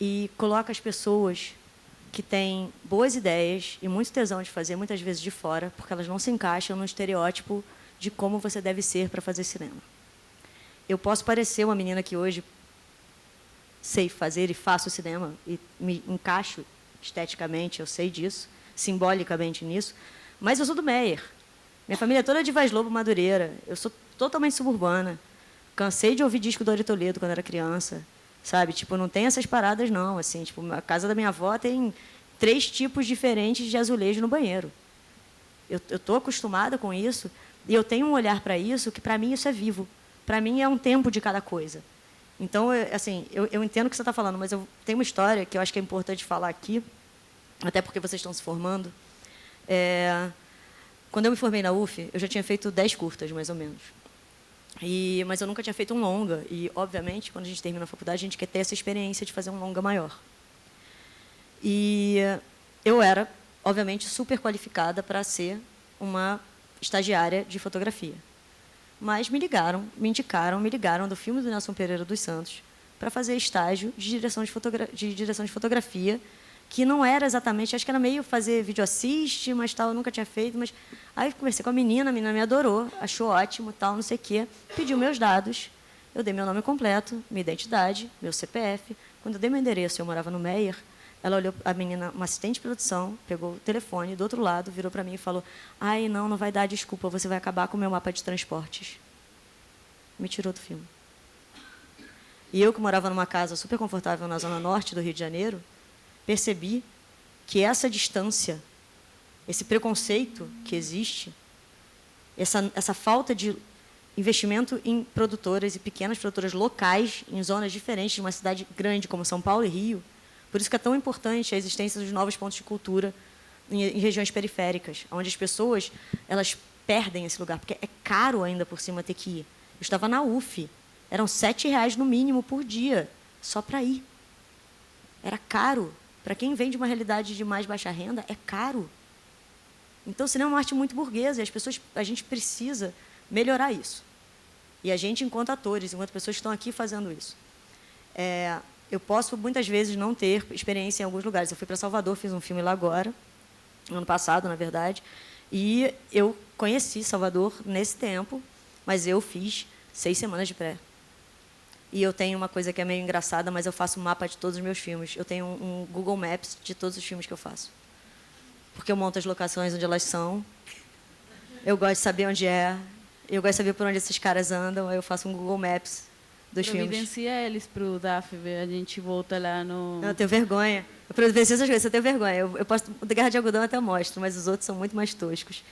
e coloca as pessoas que têm boas ideias e muito tesão de fazer, muitas vezes de fora, porque elas não se encaixam no estereótipo de como você deve ser para fazer cinema. Eu posso parecer uma menina que hoje sei fazer e faço cinema e me encaixo esteticamente, eu sei disso, simbolicamente nisso, mas eu sou do Meier. Minha família é toda de Vaz Lobo, Madureira. Eu sou totalmente suburbana. Cansei de ouvir disco do Ari Toledo quando era criança, sabe? Tipo, não tem essas paradas, não. Assim, tipo, a casa da minha avó tem 3 tipos diferentes de azulejo no banheiro. Eu estou acostumada com isso e eu tenho um olhar para isso que, para mim, isso é vivo. Para mim, é um tempo de cada coisa. Então, eu entendo o que você está falando, mas eu tenho uma história que eu acho que é importante falar aqui, até porque vocês estão se formando. Quando eu me formei na UF, eu já tinha feito 10 curtas, mais ou menos. Mas eu nunca tinha feito um longa. E, obviamente, quando a gente termina a faculdade, a gente quer ter essa experiência de fazer um longa maior. E eu era, obviamente, super qualificada para ser uma estagiária de fotografia. Mas me ligaram do filme do Nelson Pereira dos Santos, para fazer estágio de direção de fotografia, que não era exatamente, acho que era meio fazer vídeo assiste, mas tal, eu nunca tinha feito, mas aí conversei com a menina me adorou, achou ótimo, tal, não sei o quê, pediu meus dados, eu dei meu nome completo, minha identidade, meu CPF. Quando eu dei meu endereço, eu morava no Meier, ela olhou, a menina, uma assistente de produção, pegou o telefone do outro lado, virou para mim e falou: ai, não vai dar, desculpa, você vai acabar com o meu mapa de transportes. Me tirou do filme. E eu, que morava numa casa super confortável na zona norte do Rio de Janeiro, percebi que essa distância, esse preconceito que existe, essa falta de investimento em produtoras e pequenas produtoras locais, em zonas diferentes de uma cidade grande como São Paulo e Rio, por isso que é tão importante a existência dos novos pontos de cultura em regiões periféricas, onde as pessoas elas perdem esse lugar, porque é caro ainda por cima ter que ir. Eu estava na UF, eram R$7 no mínimo por dia, só para ir. Era caro. Para quem vem de uma realidade de mais baixa renda, é caro. Então, o cinema é uma arte muito burguesa, e a gente precisa melhorar isso. E a gente, enquanto atores, enquanto pessoas que estão aqui fazendo isso. Eu posso, muitas vezes, não ter experiência em alguns lugares. Eu fui para Salvador, fiz um filme lá agora, ano passado, na verdade, e eu conheci Salvador nesse tempo, mas eu fiz 6 semanas de pré. E eu tenho uma coisa que é meio engraçada, mas eu faço um mapa de todos os meus filmes. Eu tenho um Google Maps de todos os filmes que eu faço. Porque eu monto as locações onde elas são. Eu gosto de saber onde é. Eu gosto de saber por onde esses caras andam. Aí eu faço um Google Maps dos filmes. Providencia eles para o DAF, a gente volta lá no... Não, eu tenho vergonha. Eu providencio essas coisas, eu tenho vergonha. Eu posso, o da Guerra de Algodão eu até mostro, mas os outros são muito mais toscos.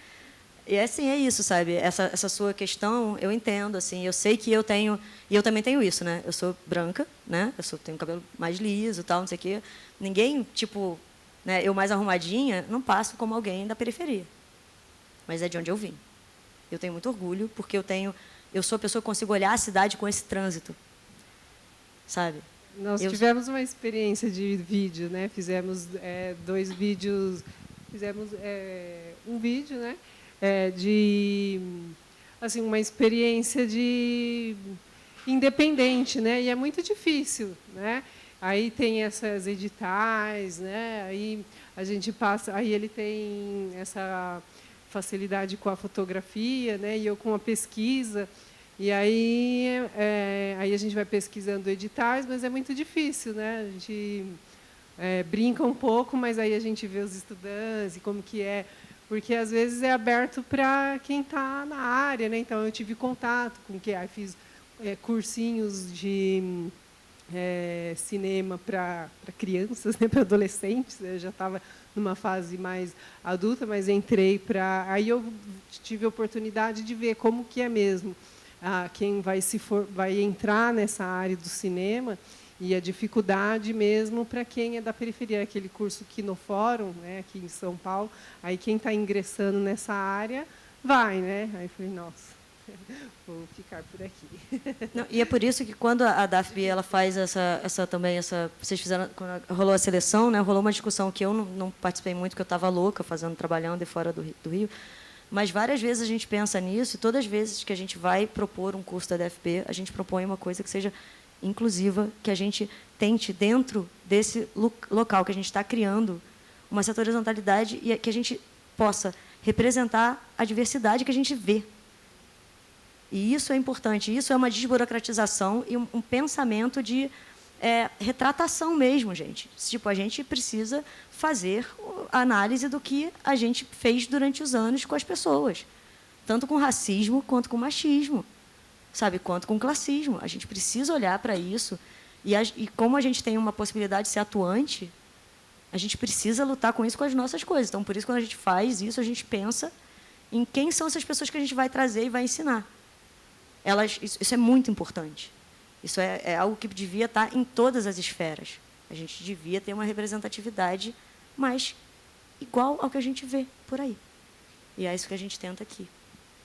E assim, é isso, sabe? Essa sua questão, eu entendo, assim, eu sei que eu tenho, e eu também tenho isso, né? Eu sou branca, né? Tenho cabelo mais liso, tal, não sei o quê. Ninguém, tipo, né, eu mais arrumadinha, não passo como alguém da periferia. Mas é de onde eu vim. Eu tenho muito orgulho, porque eu sou a pessoa que consigo olhar a cidade com esse trânsito. Sabe? Nós tivemos uma experiência de vídeo, né? Fizemos 2 vídeos, fizemos um vídeo, né? De assim, uma experiência de independente, né? E é muito difícil, né? Aí tem essas editais, né? Aí a gente passa, aí ele tem essa facilidade com a fotografia, né? E eu com a pesquisa. E aí aí a gente vai pesquisando editais, mas é muito difícil, né? A gente brinca um pouco, mas aí a gente vê os estudantes e como que é. Porque, às vezes, é aberto para quem está na área, né? Então, eu tive contato com quem fiz cursinhos de cinema para crianças, né? Para adolescentes. Eu já estava numa fase mais adulta, mas entrei para... Aí eu tive a oportunidade de ver como que é mesmo quem vai entrar nessa área do cinema e a dificuldade mesmo para quem é da periferia, aquele curso aqui no Fórum, né, aqui em São Paulo, aí quem está ingressando nessa área vai, né? Aí eu falei, nossa, vou ficar por aqui. Não, e é por isso que quando a DAFB ela faz vocês fizeram, quando rolou a seleção, né, rolou uma discussão que eu não participei muito, porque eu estava louca trabalhando de fora do Rio, mas várias vezes a gente pensa nisso, e todas as vezes que a gente vai propor um curso da DFB, a gente propõe uma coisa que seja inclusiva, que a gente tente, dentro desse local que a gente está criando, uma certa horizontalidade e que a gente possa representar a diversidade que a gente vê. E isso é importante, isso é uma desburocratização e um pensamento de retratação mesmo, gente. Tipo, a gente precisa fazer a análise do que a gente fez durante os anos com as pessoas, tanto com racismo quanto com machismo. Sabe, quanto com classismo. A gente precisa olhar para isso e como a gente tem uma possibilidade de ser atuante, a gente precisa lutar com isso com as nossas coisas. Então, por isso, quando a gente faz isso, a gente pensa em quem são essas pessoas que a gente vai trazer e vai ensinar. Isso é muito importante. Isso é algo que devia estar em todas as esferas. A gente devia ter uma representatividade mais igual ao que a gente vê por aí. E é isso que a gente tenta aqui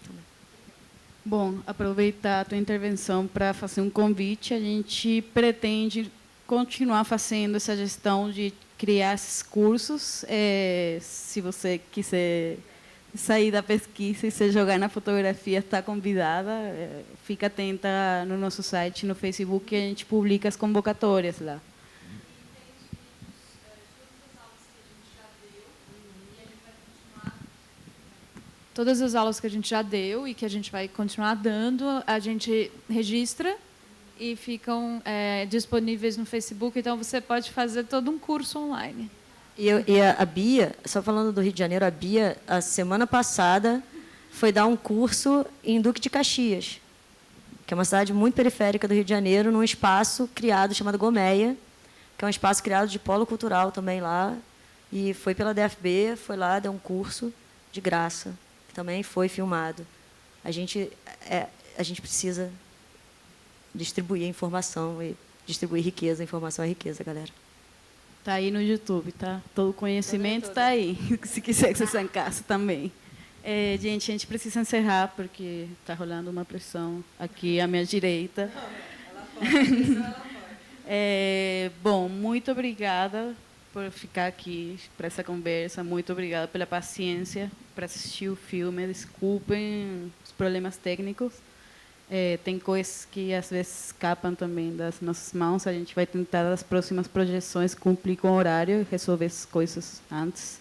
também. Bom, aproveitar a tua intervenção para fazer um convite. A gente pretende continuar fazendo essa gestão de criar esses cursos. Se você quiser sair da pesquisa e se jogar na fotografia, está convidada. Fica atenta no nosso site, no Facebook, que a gente publica as convocatórias lá. Todas as aulas que a gente já deu e que a gente vai continuar dando, a gente registra e ficam disponíveis no Facebook. Então, você pode fazer todo um curso online. E a Bia, só falando do Rio de Janeiro, a Bia, a semana passada, foi dar um curso em Duque de Caxias, que é uma cidade muito periférica do Rio de Janeiro, num espaço criado chamado Gomeia, que é um espaço criado de polo cultural também lá. E foi pela DFB, foi lá, deu um curso de graça, que também foi filmado. A gente precisa distribuir informação e distribuir riqueza. Informação é riqueza, galera. Está aí no YouTube, tá? Todo o conhecimento está aí, se quiser acessar em casa também. Gente, a gente precisa encerrar, porque está rolando uma pressão aqui à minha direita. Bom, muito obrigada por ficar aqui para essa conversa. Muito obrigada pela paciência para assistir o filme. Desculpem os problemas técnicos. Tem coisas que às vezes escapam também das nossas mãos. A gente vai tentar, nas próximas projeções, cumprir com o horário e resolver essas coisas antes.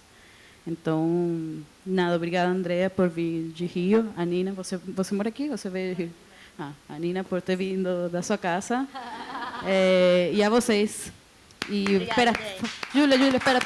Então, nada, obrigada, Andrea, por vir de Rio. A Nina, você mora aqui? Você veio de Rio? A Nina, por ter vindo da sua casa. E a vocês. E espera, Júlia, espera.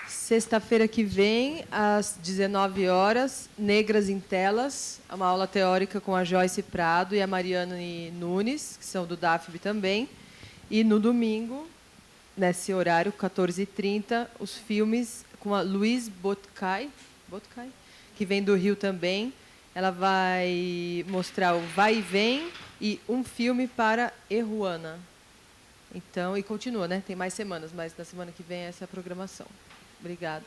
Sexta-feira que vem, às 19 horas, Negras em Telas, uma aula teórica com a Joyce Prado e a Mariane Nunes, que são do DAFB também. E no domingo, nesse horário, 14h30, os filmes com a Luiz Botkai, que vem do Rio também. Ela vai mostrar o Vai e Vem e um filme para Erruana. Então, e continua, né? Tem mais semanas, mas na semana que vem essa é a programação. Obrigada.